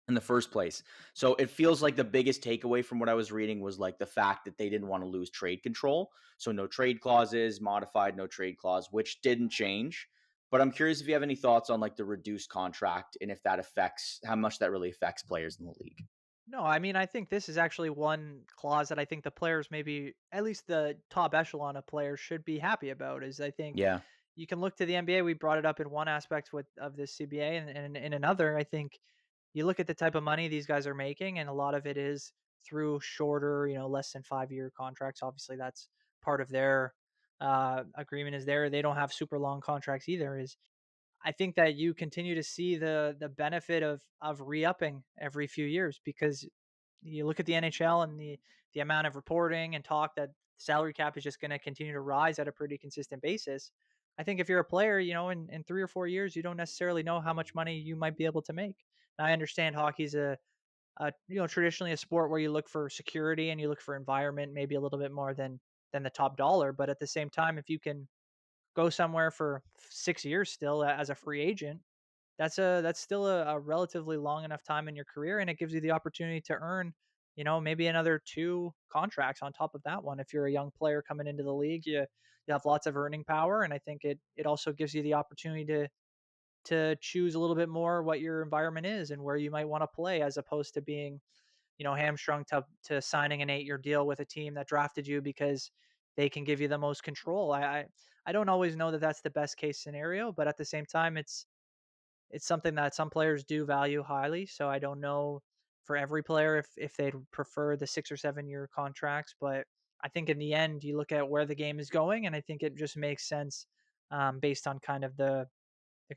in the first place. So it feels like the biggest takeaway from what I was reading was like the fact that they didn't want to lose trade control. So no trade clauses, modified no trade clause, which didn't change. But I'm curious if you have any thoughts on like the reduced contract and if that affects how much that really affects players in the league. No, I mean, I think this is actually one clause that I think the players, maybe at least the top echelon of players, should be happy about. Is I think Yeah. you can look to the NBA. We brought it up in one aspect with of this CBA, and in another, I think you look at the type of money these guys are making, and a lot of it is through shorter, less than 5 year contracts. Obviously, that's part of their agreement. Is there they don't have super long contracts either. Is I think that you continue to see the benefit of re-upping every few years because you look at the NHL and the amount of reporting and talk that salary cap is just going to continue to rise at a pretty consistent basis. I think if you're a player, in 3 or 4 years, you don't necessarily know how much money you might be able to make. Now, I understand hockey's traditionally a sport where you look for security and you look for environment, maybe a little bit more than the top dollar. But at the same time, if you can go somewhere for 6 years still as a free agent, that's still a relatively long enough time in your career, and it gives you the opportunity to earn, maybe another two contracts on top of that one. If you're a young player coming into the league, you have lots of earning power, and I think it also gives you the opportunity to choose a little bit more what your environment is and where you might want to play, as opposed to being hamstrung to signing an 8 year deal with a team that drafted you because they can give you the most control. I don't always know that that's the best case scenario, but at the same time, it's something that some players do value highly. So I don't know for every player if they'd prefer the 6 or 7 year contracts, but I think in the end you look at where the game is going, and I think it just makes sense based on kind of the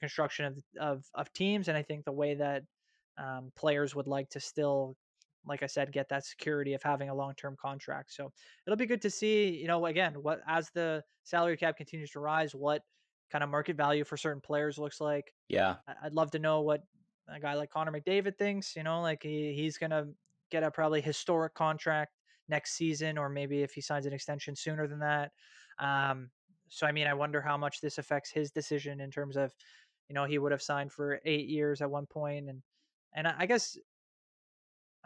construction of teams, and I think the way that players would like to still, like I said, get that security of having a long term contract. So it'll be good to see, again, what as the salary cap continues to rise, what kind of market value for certain players looks like. Yeah. I'd love to know what a guy like Connor McDavid thinks. Like he's gonna get a probably historic contract next season, or maybe if he signs an extension sooner than that. Um, so I mean, I wonder how much this affects his decision in terms of, he would have signed for 8 years at one point, and I guess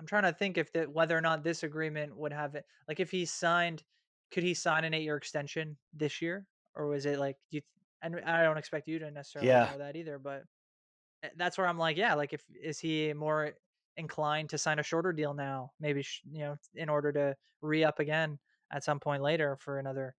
I'm trying to think if that whether or not this agreement would have it. Like if he signed, could he sign an 8 year extension this year, or was it like and I don't expect you to necessarily Yeah. know that either, but that's where I'm like, yeah, like if is he more inclined to sign a shorter deal now, maybe in order to re up again at some point later for another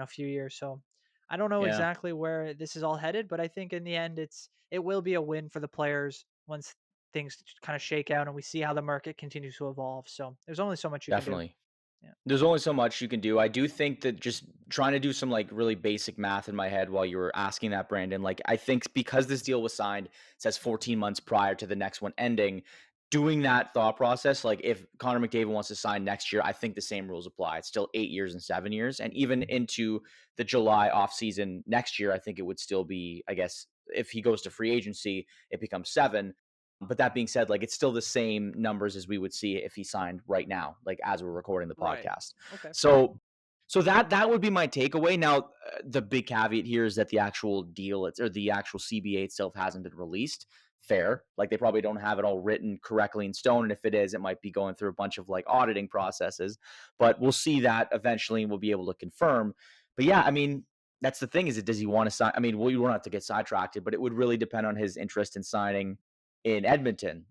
few years. So I don't know Yeah. exactly where this is all headed, but I think in the end it will be a win for the players once things kind of shake out and we see how the market continues to evolve. So there's only so much you can do. Definitely. Yeah. There's only so much you can do. I do think that just trying to do some like really basic math in my head while you were asking that, Brandon, like I think because this deal was signed, it says 14 months prior to the next one ending. Doing that thought process, like if Connor McDavid wants to sign next year, I think the same rules apply. It's still 8 years and 7 years. And even into the July offseason next year, I think it would still be, I guess, if he goes to free agency, it becomes 7. But that being said, like it's still the same numbers as we would see if he signed right now, like as we're recording the Right. podcast. Okay. So that would be my takeaway. Now, the big caveat here is that the actual deal or the actual CBA itself hasn't been released. Fair, like they probably don't have it all written correctly in stone, and if it is, it might be going through a bunch of like auditing processes. But we'll see that eventually, and we'll be able to confirm. But yeah, I mean, that's the thing is, it does he want to sign? I mean, we won't have to get sidetracked, but it would really depend on his interest in signing in Edmonton.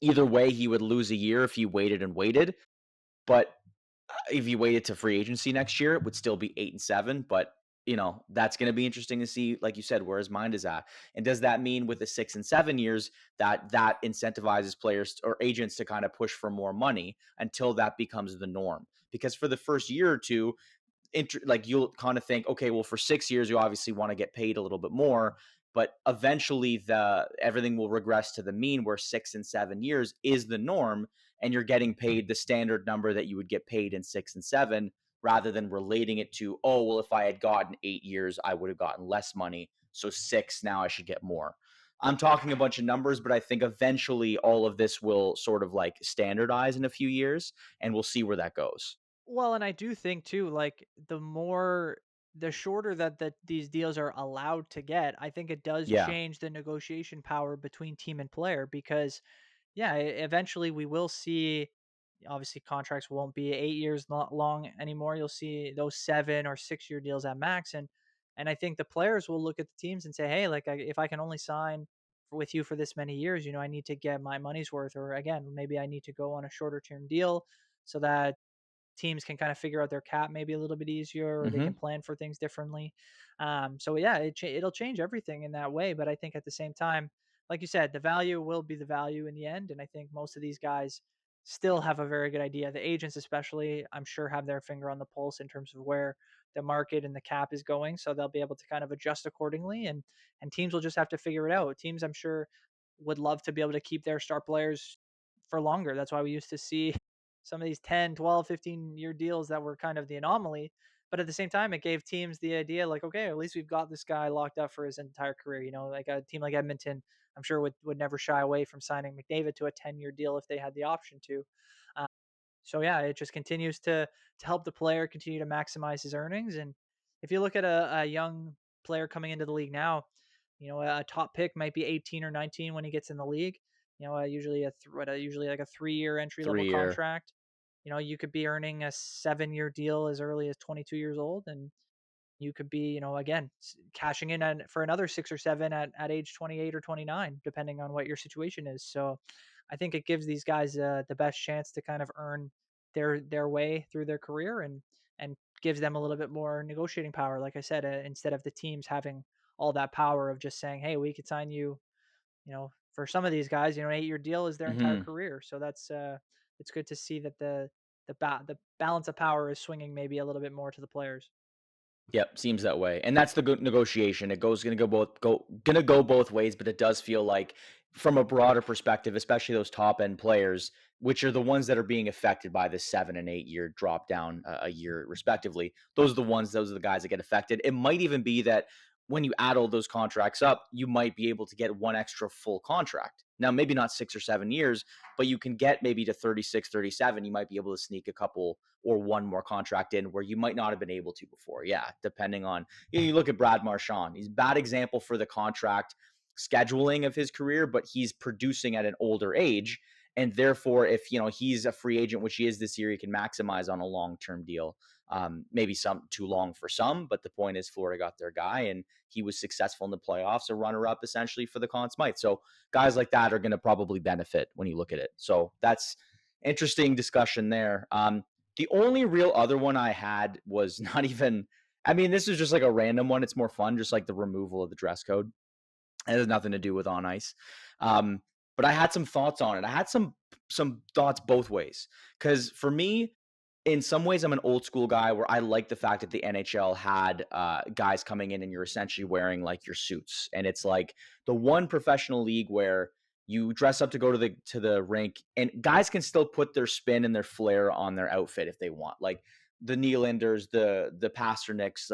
Either way, he would lose a year if he waited and waited. But if he waited to free agency next year, it would still be 8 and 7. But that's going to be interesting to see, like you said, where his mind is at. And does that mean with the 6 and 7 years that incentivizes players or agents to kind of push for more money until that becomes the norm? Because for the first year or two, like you'll kind of think, okay, well, for 6 years, you obviously want to get paid a little bit more, but eventually the everything will regress to the mean where 6 and 7 years is the norm, and you're getting paid the standard number that you would get paid in 6 and 7, rather than relating it to, oh, well, if I had gotten 8 years, I would have gotten less money. So six, now I should get more. I'm talking a bunch of numbers, but I think eventually all of this will sort of like standardize in a few years, and we'll see where that goes. Well, and I do think too, like the shorter that these deals are allowed to get, I think it does Yeah. change the negotiation power between team and player because yeah, eventually we will see obviously contracts won't be 8 years long anymore. You'll see those 7 or 6 year deals at max, and I think the players will look at the teams and say, hey, like if I can only sign with you for this many years, I need to get my money's worth, or again, maybe I need to go on a shorter term deal so that teams can kind of figure out their cap maybe a little bit easier, or they can Hmm. plan for things differently. So yeah, it'll change everything in that way. But I think at the same time, like you said, the value will be the value in the end. And I think most of these guys still have a very good idea. The agents, especially, I'm sure, have their finger on the pulse in terms of where the market and the cap is going. So they'll be able to kind of adjust accordingly. And teams will just have to figure it out. Teams, I'm sure, would love to be able to keep their star players for longer. That's why we used to see some of these 10, 12, 15-year deals that were kind of the anomaly. But at the same time, it gave teams the idea like, okay, at least we've got this guy locked up for his entire career. Like a team like Edmonton, I'm sure would never shy away from signing McDavid to a 10-year deal if they had the option to. So yeah, it just continues to help the player continue to maximize his earnings. And if you look at a young player coming into the league now, a top pick might be 18 or 19 when he gets in the league. Usually usually like a 3 year entry level 3 year. contract. You could be earning a 7 year deal as early as 22 years old, and you could be, again, cashing in for another 6 or 7 at age 28 or 29, depending on what your situation is. So I think it gives these guys the best chance to kind of earn their way through their career, and gives them a little bit more negotiating power. Like I said, instead of the teams having all that power of just saying, hey, we could sign you, for some of these guys, an 8 year deal is their entire Hmm. career. So it's good to see that the balance of power is swinging maybe a little bit more to the players. Yep, seems that way, and that's the good negotiation. It goes gonna go both ways, but it does feel like, from a broader perspective, especially those top end players, which are the ones that are being affected by this 7 and 8 year drop down a year respectively. Those are the guys that get affected. It might even be that when you add all those contracts up, you might be able to get one extra full contract. Now, maybe not 6 or 7 years, but you can get maybe to 36, 37. You might be able to sneak a couple or one more contract in where you might not have been able to before. Yeah, depending on, you look at Brad Marchand. He's a bad example for the contract scheduling of his career, but he's producing at an older age. And therefore, if he's a free agent, which he is this year, he can maximize on a long-term deal. Maybe some too long for some, but the point is Florida got their guy, and he was successful in the playoffs, a runner-up essentially for the Conn Smythe. So guys like that are going to probably benefit when you look at it. So that's interesting discussion there. The only real other one I had was not even, I mean, this is just like a random one. It's more fun, just like the removal of the dress code. It has nothing to do with on ice. Um, but I had some thoughts on it. I had some thoughts both ways. Because for me, in some ways, I'm an old school guy where I like the fact that the NHL had guys coming in and you're essentially wearing like your suits, and it's like the one professional league where you dress up to go to the rink, and guys can still put their spin and their flair on their outfit if they want. Like the Nylanders, the Pasterniks,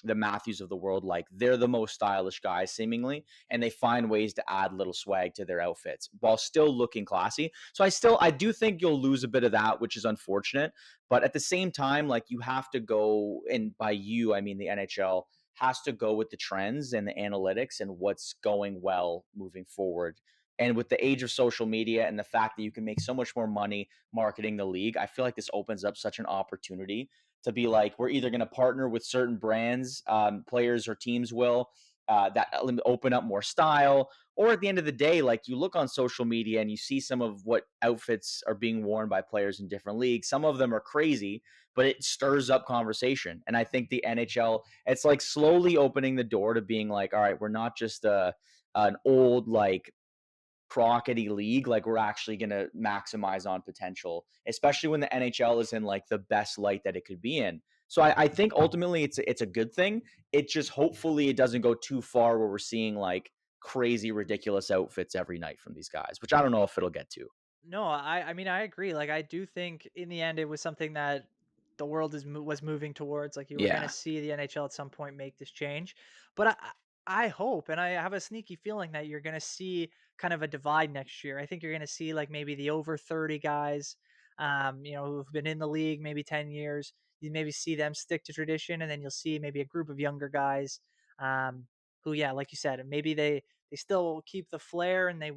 the Matthews of the world, like they're the most stylish guys seemingly, and they find ways to add little swag to their outfits while still looking classy. So I do think you'll lose a bit of that, which is unfortunate. But at the same time, like you have to go, and by you, I mean the NHL has to go with the trends and the analytics and what's going well moving forward. And with the age of social media and the fact that you can make so much more money marketing the league, I feel like this opens up such an opportunity to be like, we're either going to partner with certain brands, players or teams will, that open up more style. Or at the end of the day, like you look on social media and you see some of what outfits are being worn by players in different leagues. Some of them are crazy, but it stirs up conversation. And I think the NHL, it's like slowly opening the door to being like, all right, we're not just an old like crockety league. Like we're actually going to maximize on potential, especially when the NHL is in like the best light that it could be in. So I think ultimately it's a good thing. It just hopefully it doesn't go too far where we're seeing like crazy ridiculous outfits every night from these guys, which I don't know if it'll get to. No, I mean, I agree. Like, I do think in the end it was something that the world was moving towards. Like, you were going to Yeah. see the NHL at some point make this change. But I hope, and I have a sneaky feeling that you're going to see kind of a divide next year. I think you're going to see like maybe the over 30 guys, who've been in the league maybe 10 years. You maybe see them stick to tradition, and then you'll see maybe a group of younger guys, who, yeah, like you said, maybe they still keep the flair and they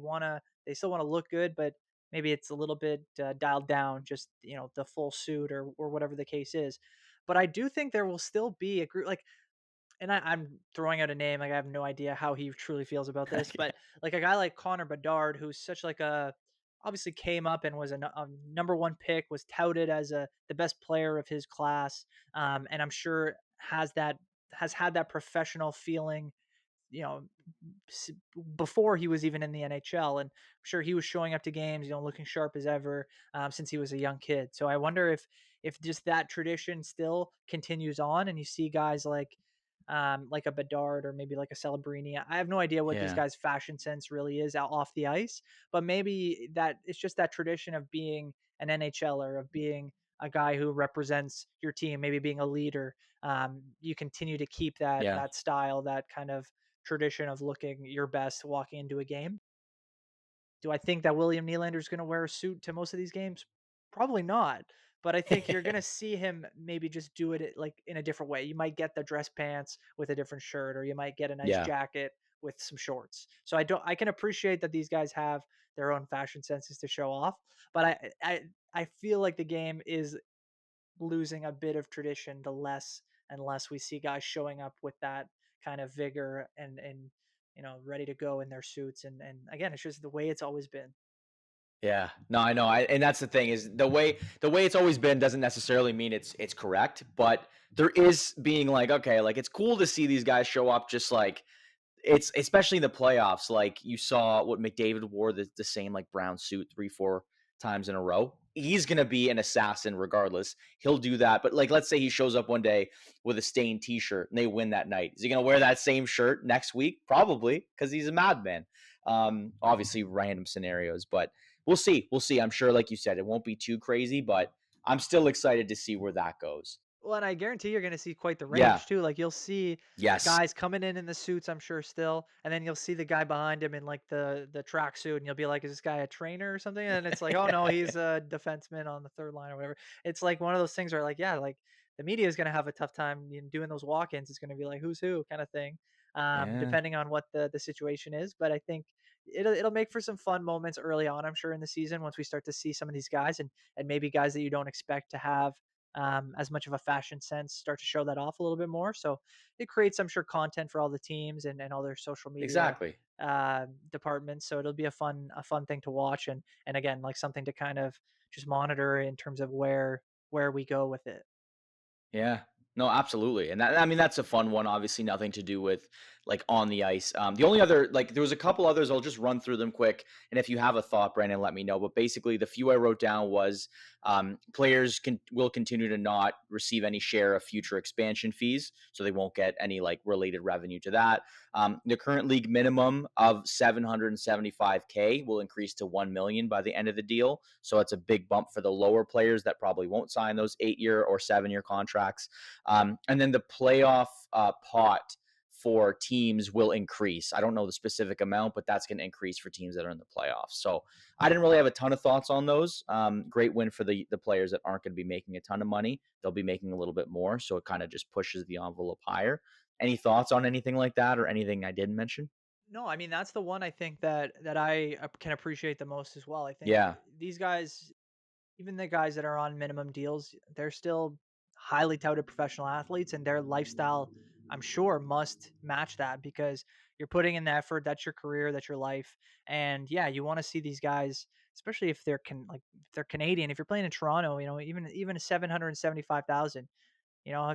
still want to look good, but maybe it's a little bit dialed down, just the full suit or whatever the case is. But I do think there will still be a group like, and I'm throwing out a name, like I have no idea how he truly feels about this, Yeah. but like a guy like Connor Bedard, who's such like a obviously came up and was a number one pick, was touted as the best player of his class, and I'm sure has had that professional feeling, you know, before he was even in the NHL. And I'm sure he was showing up to games, looking sharp as ever, since he was a young kid. So I wonder if just that tradition still continues on, and you see guys like a Bedard or maybe like a Celebrini. I have no idea what these Yeah. guys' fashion sense really is out off the ice, but maybe that it's just that tradition of being an NHLer, of being a guy who represents your team, maybe being a leader. You continue to keep Yeah. that style, that kind of tradition of looking your best walking into a game. Do I think that William Nylander is going to wear a suit to most of these games? Probably not. But I think you're going to see him maybe just do it like in a different way. You might get the dress pants with a different shirt, or you might get a nice Yeah. jacket with some shorts. So I can appreciate that these guys have their own fashion senses to show off, but I feel like the game is losing a bit of tradition the less and less we see guys showing up with that kind of vigor and ready to go in their suits. And again, it's just the way it's always been. Yeah. No, I know. And that's the thing is the way it's always been doesn't necessarily mean it's correct, but there is being like, okay, like it's cool to see these guys show up just like it's especially in the playoffs. Like you saw what McDavid wore the same like brown suit 3, 4 times in a row. He's gonna be an assassin regardless. He'll do that. But like let's say he shows up one day with a stained t-shirt and they win that night. Is he gonna wear that same shirt next week? Probably, because he's a madman. Obviously random scenarios, but we'll see. We'll see. I'm sure, like you said, it won't be too crazy, but I'm still excited to see where that goes. Well, and I guarantee you're gonna see quite the Yeah. range too. Like you'll see Yes. guys coming in the suits, I'm sure still, and then you'll see the guy behind him in like the track suit, and you'll be like, "Is this guy a trainer or something?" And it's like, "Oh no, he's a defenseman on the third line or whatever." It's like one of those things where like, yeah, like the media is gonna have a tough time doing those walk-ins. It's gonna be like, "Who's who?" kind of thing, Yeah. depending on what the situation is. But I think it'll make for some fun moments early on. I'm sure in the season once we start to see some of these guys and maybe guys that you don't expect to have as much of a fashion sense start to show that off a little bit more. So it creates, I'm sure, content for all the teams and all their social media Exactly. departments. So it'll be a fun thing to watch and again like something to kind of just monitor in terms of where we go with it. Yeah. No, absolutely. And that I mean that's a fun one. Obviously nothing to do with like on the ice. The only other like there was a couple others, I'll just run through them quick. And if you have a thought, Brandon, let me know. But basically the few I wrote down was players will continue to not receive any share of future expansion fees. So they won't get any like related revenue to that. The current league minimum of 775K will increase to 1 million by the end of the deal. So it's a big bump for the lower players that probably won't sign those 8 year or 7 year contracts. And then the playoff pot for teams will increase. I don't know the specific amount, but that's going to increase for teams that are in the playoffs. So I didn't really have a ton of thoughts on those. Great win for the players that aren't going to be making a ton of money. They'll be making a little bit more. So it kind of just pushes the envelope higher. Any thoughts on anything like that or anything I didn't mention? No, I mean that's the one I think that I can appreciate the most as well. I think Yeah. these guys, even the guys that are on minimum deals, they're still highly touted professional athletes, and their lifestyle, I'm sure, must match that because you're putting in the effort. That's your career, that's your life, and yeah, you want to see these guys, especially if if they're Canadian. If you're playing in Toronto, even 775,000.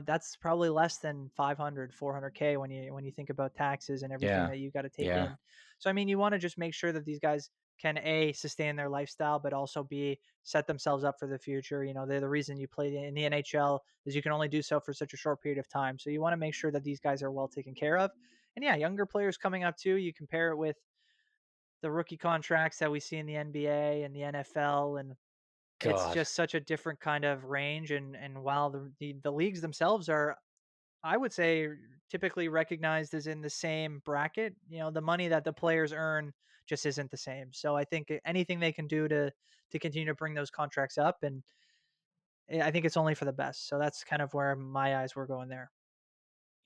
That's probably less than 500, 400K when you think about taxes and everything Yeah. that you got to take Yeah. in. So I mean, you want to just make sure that these guys can A, sustain their lifestyle, but also B, set themselves up for the future. You know, they're the reason you play in the NHL is you can only do so for such a short period of time. So you want to make sure that these guys are well taken care of. And yeah, younger players coming up too. You compare it with the rookie contracts that we see in the NBA and the NFL, and it's God. just such a different kind of range. And while the leagues themselves are, I would say, typically recognized as in the same bracket, you know, the money that the players earn just isn't the same. So I think anything they can do to continue to bring those contracts up, and I think it's only for the best. So that's kind of where my eyes were going there.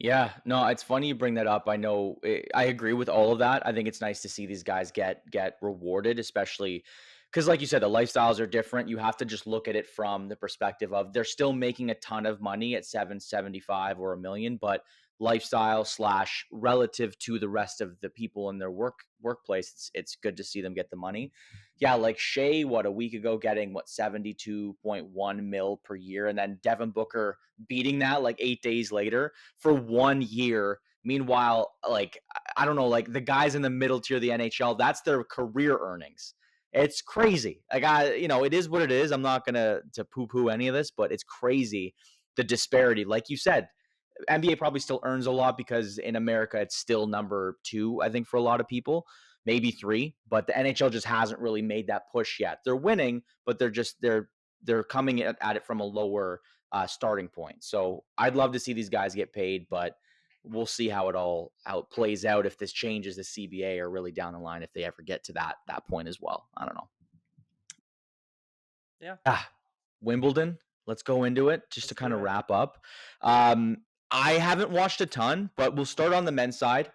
Yeah, no, it's funny you bring that up. I know I agree with all of that. I think it's nice to see these guys get rewarded, especially because, like you said, the lifestyles are different. You have to just look at it from the perspective of they're still making a ton of money at 775 or a million, but lifestyle slash relative to the rest of the people in their workplace, it's good to see them get the money. Yeah, like Shea, what a week ago getting what 72.1 mil per year, and then Devin Booker beating that like 8 days later for 1 year. Meanwhile, like I don't know, like the guys in the middle tier of the NHL, that's their career earnings. It's crazy. Like it is what it is. I'm not gonna to poo poo any of this, but it's crazy the disparity. Like you said, NBA probably still earns a lot because in America it's still number two, I think, for a lot of people, maybe three. But the NHL just hasn't really made that push yet. They're winning, but they're coming at it from a lower starting point. So I'd love to see these guys get paid, but we'll see how it plays out if this changes the CBA or really down the line if they ever get to that point as well. I don't know. Yeah, Ah, Wimbledon. Let's go into it just to let's kind do of it. wrap up. Um, I haven't watched a ton, but we'll start on the men's side.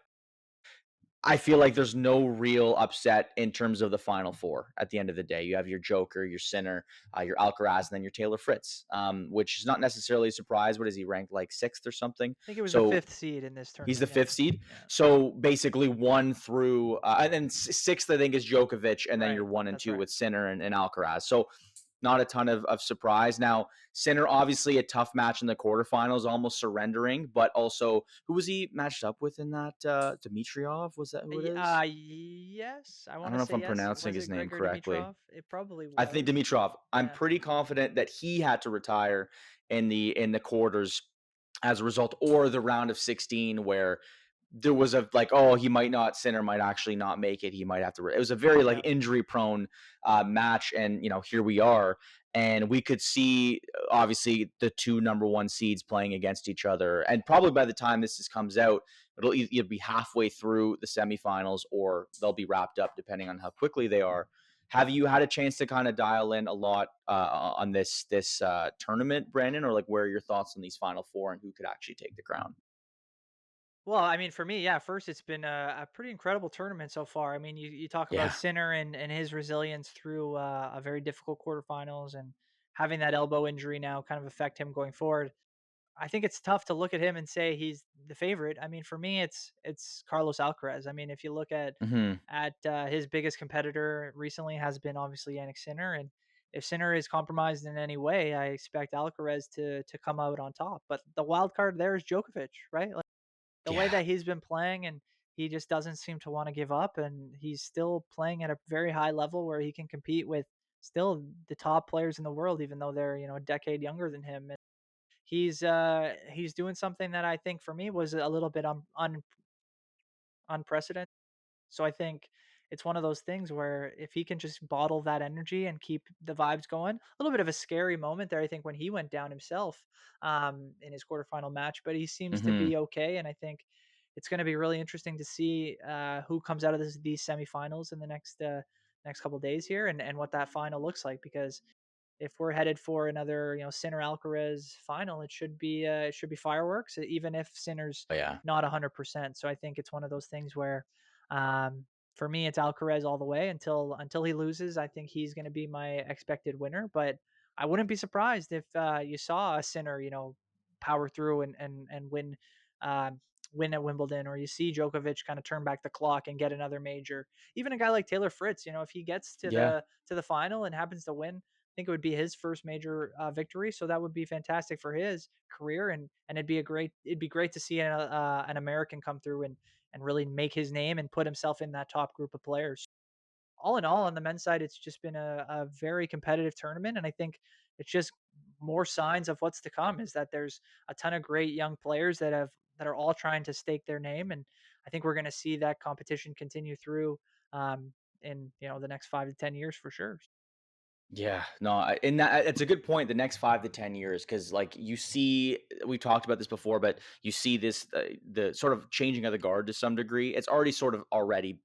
I feel like there's no real upset in terms of the final four at the end of the day. You have your Joker, your Sinner, your Alcaraz, and then your Taylor Fritz, which is not necessarily a surprise. What is he ranked like sixth or something? I think it was the So fifth seed in this he's the tournament. Yeah, fifth seed. yeah, So basically, one through, and then sixth, I think, is Djokovic, and then right. you're one and That's two right. with Sinner and Alcaraz. So not a ton of surprise. Now, Sinner, obviously a tough match in the quarterfinals, almost surrendering, but also, who was he matched up with in that? Dimitriov? Was that who it is? Yes, I I want don't to know if say I'm yes. pronouncing Was his it name Gregor correctly. Dimitrov? It probably I think was. Dimitrov. I'm Yeah. pretty confident that he had to retire in the quarters as a result, or the round of 16 where there was a like, oh, he might not, Sinner might actually not make it. He might have to. It was a very like Yeah. injury prone match, and here we are, and we could see obviously the two number one seeds playing against each other, and probably by the time comes out, it'll either be halfway through the semifinals or they'll be wrapped up depending on how quickly they are. Have you had a chance to kind of dial in a lot on this tournament, Brandon, or like where are your thoughts on these final four and who could actually take the crown? Well, I mean, for me, yeah, first, it's been a pretty incredible tournament so far. I mean, you talk about Yeah. Sinner and his resilience through a very difficult quarterfinals, and having that elbow injury now kind of affect him going forward. I think it's tough to look at him and say he's the favorite. I mean, for me, it's Carlos Alcaraz. I mean, if you look Hmm. at his biggest competitor recently has been obviously Yannick Sinner, and if Sinner is compromised in any way, I expect Alcaraz to come out on top. But the wild card there is Djokovic, right? Like the way Yeah. that he's been playing, and he just doesn't seem to want to give up, and he's still playing at a very high level where he can compete with still the top players in the world, even though they're a decade younger than him. And he's doing something that I think for me was a little bit unprecedented. So I think it's one of those things where if he can just bottle that energy and keep the vibes going, a little bit of a scary moment there, I think, when he went down himself in his quarterfinal match, but he seems to Hmm. be okay. And I think it's going to be really interesting to see who comes out of these semifinals in the next couple days here, and what that final looks like, because if we're headed for another, Sinner Alcaraz final, it should be fireworks, even if Sinner's Oh, yeah. not 100%. So I think it's one of those things where, um, for me, it's Alcaraz all the way until he loses. I think he's going to be my expected winner, but I wouldn't be surprised if you saw a Sinner, power through and um, win at Wimbledon, or you see Djokovic kind of turn back the clock and get another major. Even a guy like Taylor Fritz, if he gets to Yeah. the final and happens to win, think it would be his first major victory, so that would be fantastic for his career, and it'd be great to see an American come through and really make his name and put himself in that top group of players. all in all, on the men's side, it's just been a very competitive tournament, and I think it's just more signs of what's to come. Is that there's a ton of great young players that are all trying to stake their name, and I think we're going to see that competition continue through in the next 5 to 10 years for sure. Yeah, no, and that it's a good point. The next 5 to 10 years, because like you see, we talked about this before, but you see this the sort of changing of the guard to some degree. It's already sort of already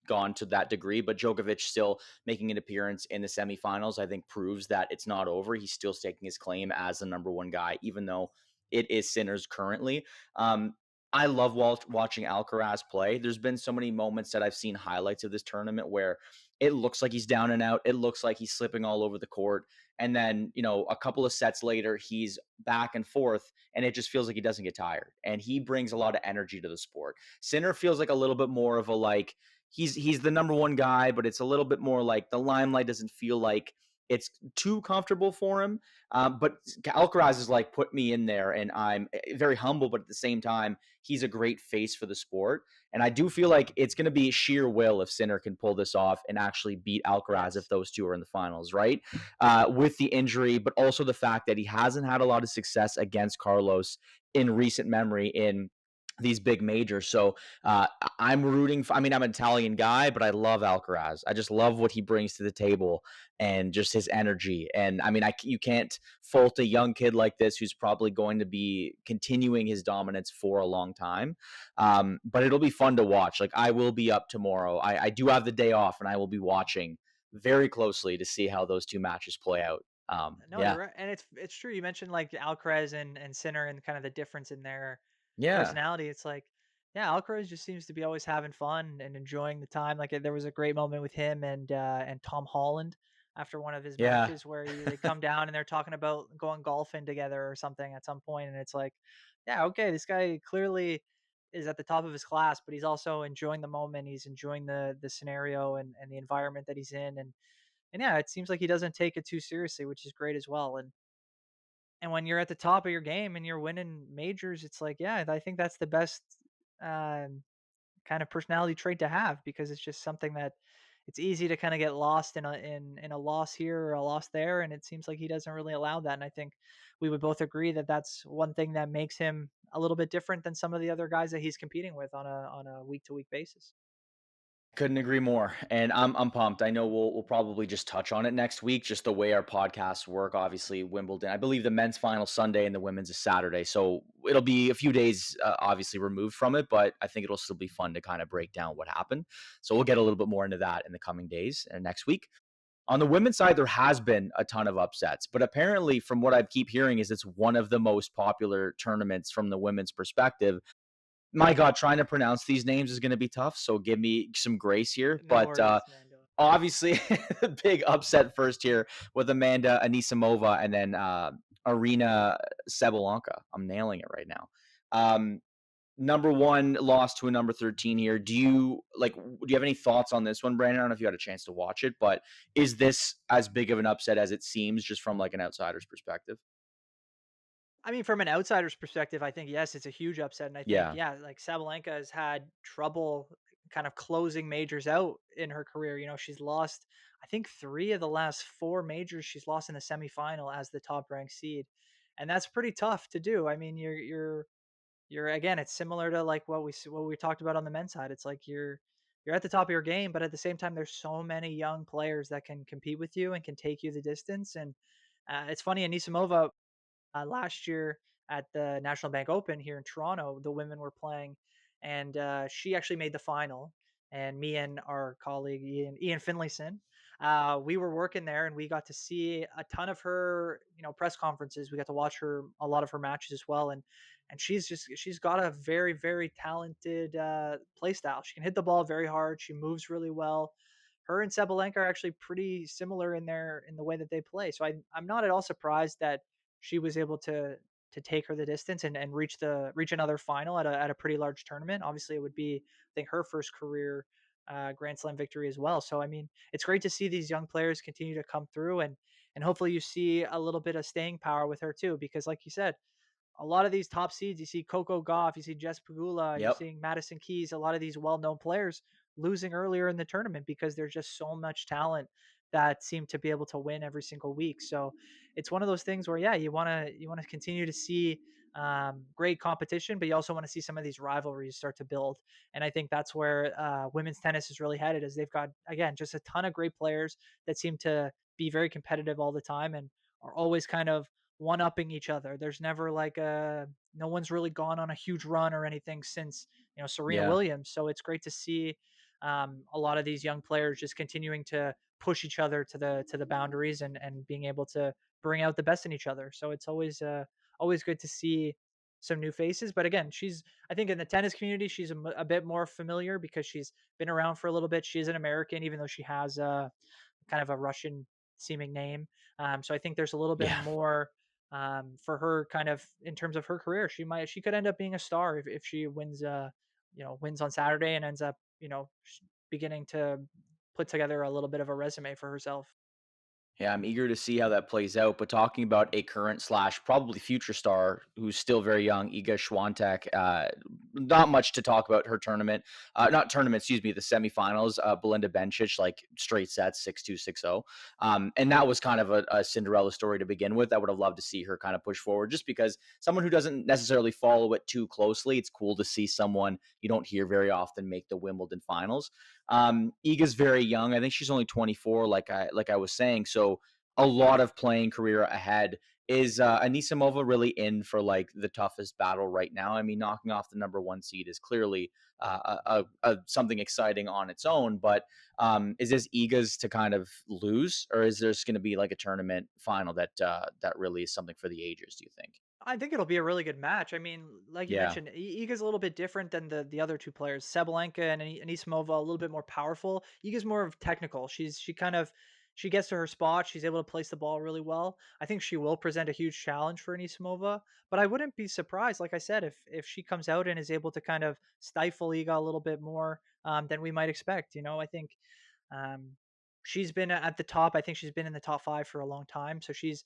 gone to that degree, but Djokovic still making an appearance in the semifinals, I think proves that it's not over. He's still staking his claim as the number one guy, even though it is Sinners currently. Um, I love watching Alcaraz play. There's been so many moments that I've seen highlights of this tournament where it looks like he's down and out. It looks like he's slipping all over the court. And then, a couple of sets later, he's back and forth, and it just feels like he doesn't get tired. And he brings a lot of energy to the sport. Sinner feels like a little bit more of a like, he's the number one guy, but it's a little bit more like the limelight doesn't feel like it's too comfortable for him. But Alcaraz is like, put me in there, and I'm very humble, but at the same time, he's a great face for the sport. And I do feel like it's going to be sheer will if Sinner can pull this off and actually beat Alcaraz if Yes. those two are in the finals, right? With the injury, but also the fact that he hasn't had a lot of success against Carlos in recent memory in these big majors. So I'm rooting for, I mean, I'm an Italian guy, but I love Alcaraz. I just love what he brings to the table and just his energy. And I mean, you can't fault a young kid like this who's probably going to be continuing his dominance for a long time. But it'll be fun to watch. Like I will be up tomorrow. I do have the day off, and I will be watching very closely to see how those two matches play out. No, you're Yeah, right, and it's true. You mentioned like Alcaraz and Sinner and kind of the difference in their yeah, personality. It's like, yeah, Alcaraz just seems to be always having fun and enjoying the time. Like there was a great moment with him and Tom Holland after one of his yeah. matches where they come down and they're talking about going golfing together or something at some point, and it's like, yeah, okay, this guy clearly is at the top of his class, but he's also enjoying the moment. He's enjoying the scenario and the environment that he's in, and yeah, it seems like he doesn't take it too seriously, which is great as well. And when you're at the top of your game and you're winning majors, it's like, yeah, I think that's the best um, kind of personality trait to have, because it's just something that it's easy to kind of get lost in a loss here or a loss there, and it seems like he doesn't really allow that. And I think we would both agree that that's one thing that makes him a little bit different than some of the other guys that he's competing with on a week to week basis. Couldn't agree more, and I'm pumped. I know we'll probably just touch on it next week, just the way our podcasts work. Obviously, Wimbledon. I believe the men's final Sunday and the women's is Saturday, so it'll be a few days, obviously removed from it. But I think it'll still be fun to kind of break down what happened. So we'll get a little bit more into that in the coming days and next week. On the women's side, there has been a ton of upsets, but apparently, from what I keep hearing, is it's one of the most popular tournaments from the women's perspective. My God, trying to pronounce these names is going to be tough. So give me some grace here. No But worries, man. obviously, big upset first here with Amanda Anisimova and then Arena Sabalenka. I'm nailing it right now. Number one lost to a number 13 here. Do you have any thoughts on this one, Brandon? I don't know if you had a chance to watch it, but is this as big of an upset as it seems just from like an outsider's perspective? I mean, from an outsider's perspective, I think yes, it's a huge upset, and I think Yeah. yeah, like Sabalenka has had trouble kind of closing majors out in her career. She's lost, I think, 3 of the last 4 majors she's lost in the semifinal as the top ranked seed, and that's pretty tough to do. I mean, you're again, it's similar to like what we talked about on the men's side. It's like you're at the top of your game, but at the same time, there's so many young players that can compete with you and can take you the distance. And it's funny, Anisimova last year at the National Bank Open here in Toronto, the women were playing, and she actually made the final. And me and our colleague Ian Finlayson, we were working there, and we got to see a ton of her, press conferences. We got to watch her a lot of her matches as well, and she's got a very very talented play style. She can hit the ball very hard. She moves really well. Her and Sabalenka are actually pretty similar in the way that they play. So I'm not at all surprised that she was able to take her the distance and reach another final at a pretty large tournament. Obviously, it would be, I think, her first career Grand Slam victory as well. So I mean, it's great to see these young players continue to come through, and hopefully you see a little bit of staying power with her too, because like you said, a lot of these top seeds, you see Coco Goff, you see Jess Pagula, you're Yep. seeing Madison Keys, a lot of these well-known players losing earlier in the tournament because there's just so much talent that seem to be able to win every single week. So it's one of those things where, yeah, you want to continue to see great competition, but you also want to see some of these rivalries start to build. And I think that's where women's tennis is really headed, is they've got, again, just a ton of great players that seem to be very competitive all the time and are always kind of one upping each other. There's never like no one's really gone on a huge run or anything since, Serena Yeah. Williams. So it's great to see a lot of these young players just continuing to push each other to the boundaries and being able to bring out the best in each other. So it's always good to see some new faces. But again, I think in the tennis community, she's a bit more familiar because she's been around for a little bit. She is an American, even though she has kind of a Russian seeming name. So I think there's a little bit Yeah. more for her kind of in terms of her career. She could end up being a star if she wins wins on Saturday and ends up beginning to put together a little bit of a resume for herself. Yeah, I'm eager to see how that plays out. But talking about a current slash probably future star who's still very young, Iga Swiatek, not much to talk about her tournament. Not tournament, excuse me, the semifinals. Belinda Bencic, like straight sets, 6-2, 6-0. And that was kind of a Cinderella story to begin with. I would have loved to see her kind of push forward just because someone who doesn't necessarily follow it too closely, it's cool to see someone you don't hear very often make the Wimbledon finals. Iga's very young. I think she's only 24, like I was saying. So a lot of playing career ahead. Is Anisimova really in for like the toughest battle right now? I mean, knocking off the number one seed is clearly something exciting on its own. But is this Iga's to kind of lose, or is there going to be like a tournament final that really is something for the ages? Do you think? I think it'll be a really good match. I mean, like you Yeah. mentioned, Iga's a little bit different than the other two players. Sabalenka and Anisimova a little bit more powerful. Iga's more of technical. She gets to her spot. She's able to place the ball really well. I think she will present a huge challenge for Anisimova, but I wouldn't be surprised, like I said, if she comes out and is able to kind of stifle Iga a little bit more than we might expect. I think um, she's been at the top. I think she's been in the top five for a long time. So she's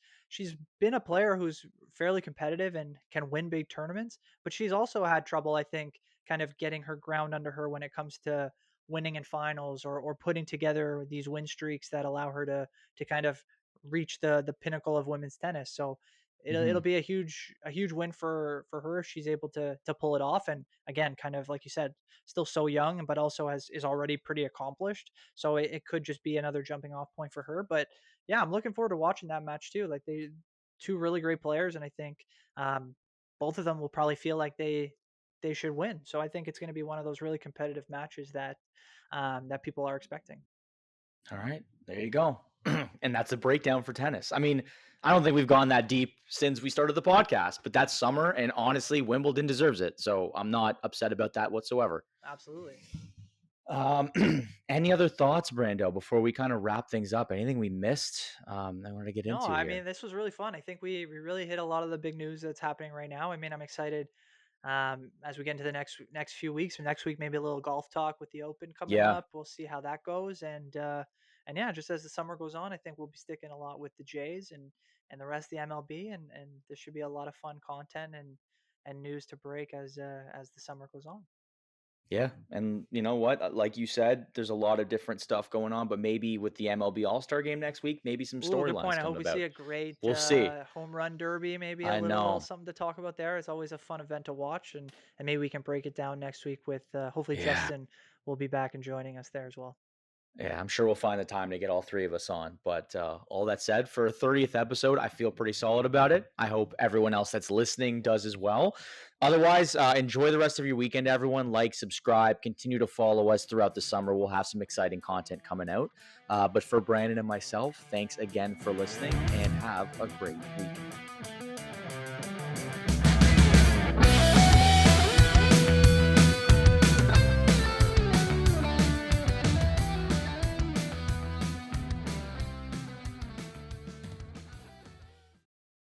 been a player who's fairly competitive and can win big tournaments. But she's also had trouble, I think, kind of getting her ground under her when it comes to winning in finals or putting together these win streaks that allow her to kind of reach the pinnacle of women's tennis. So it'll Hmm. be a huge win for her if she's able to pull it off. And again, kind of like you said, still so young, but also is already pretty accomplished. So it could just be another jumping off point for her. But yeah, I'm looking forward to watching that match too. Like they two really great players, and I think um, both of them will probably feel like they should win. So I think it's going to be one of those really competitive matches that people are expecting. All right, there you go. And that's a breakdown for tennis. I mean, I don't think we've gone that deep since we started the podcast, but that's summer, and honestly, Wimbledon deserves it. So I'm not upset about that whatsoever. Absolutely. Um, any other thoughts, Brando, before we kind of wrap things up? Anything we missed? I wanted to get No, into I here. mean this was really fun. I think we really hit a lot of the big news that's happening right now. I mean, I'm excited as we get into the next few weeks. Next week, maybe a little golf talk with the Open coming Yeah, up. We'll see how that goes, and yeah, just as the summer goes on, I think we'll be sticking a lot with the Jays and the rest of the MLB, and there should be a lot of fun content and news to break as the summer goes on. yeah, and you know what? Like you said, there's a lot of different stuff going on, but maybe with the MLB All Star Game next week, maybe some Ooh, good point. storylines I hope coming we see about. a great We'll see. home run derby, maybe a I little know. something to talk about there. It's always a fun event to watch, and maybe we can break it down next week with hopefully Yeah. Justin will be back and joining us there as well. Yeah, I'm sure we'll find the time to get all three of us on. But all that said, for a 30th episode, I feel pretty solid about it. I hope everyone else that's listening does as well. Otherwise, enjoy the rest of your weekend, everyone. Like, subscribe, continue to follow us throughout the summer. We'll have some exciting content coming out. But for Brandon and myself, thanks again for listening and have a great week.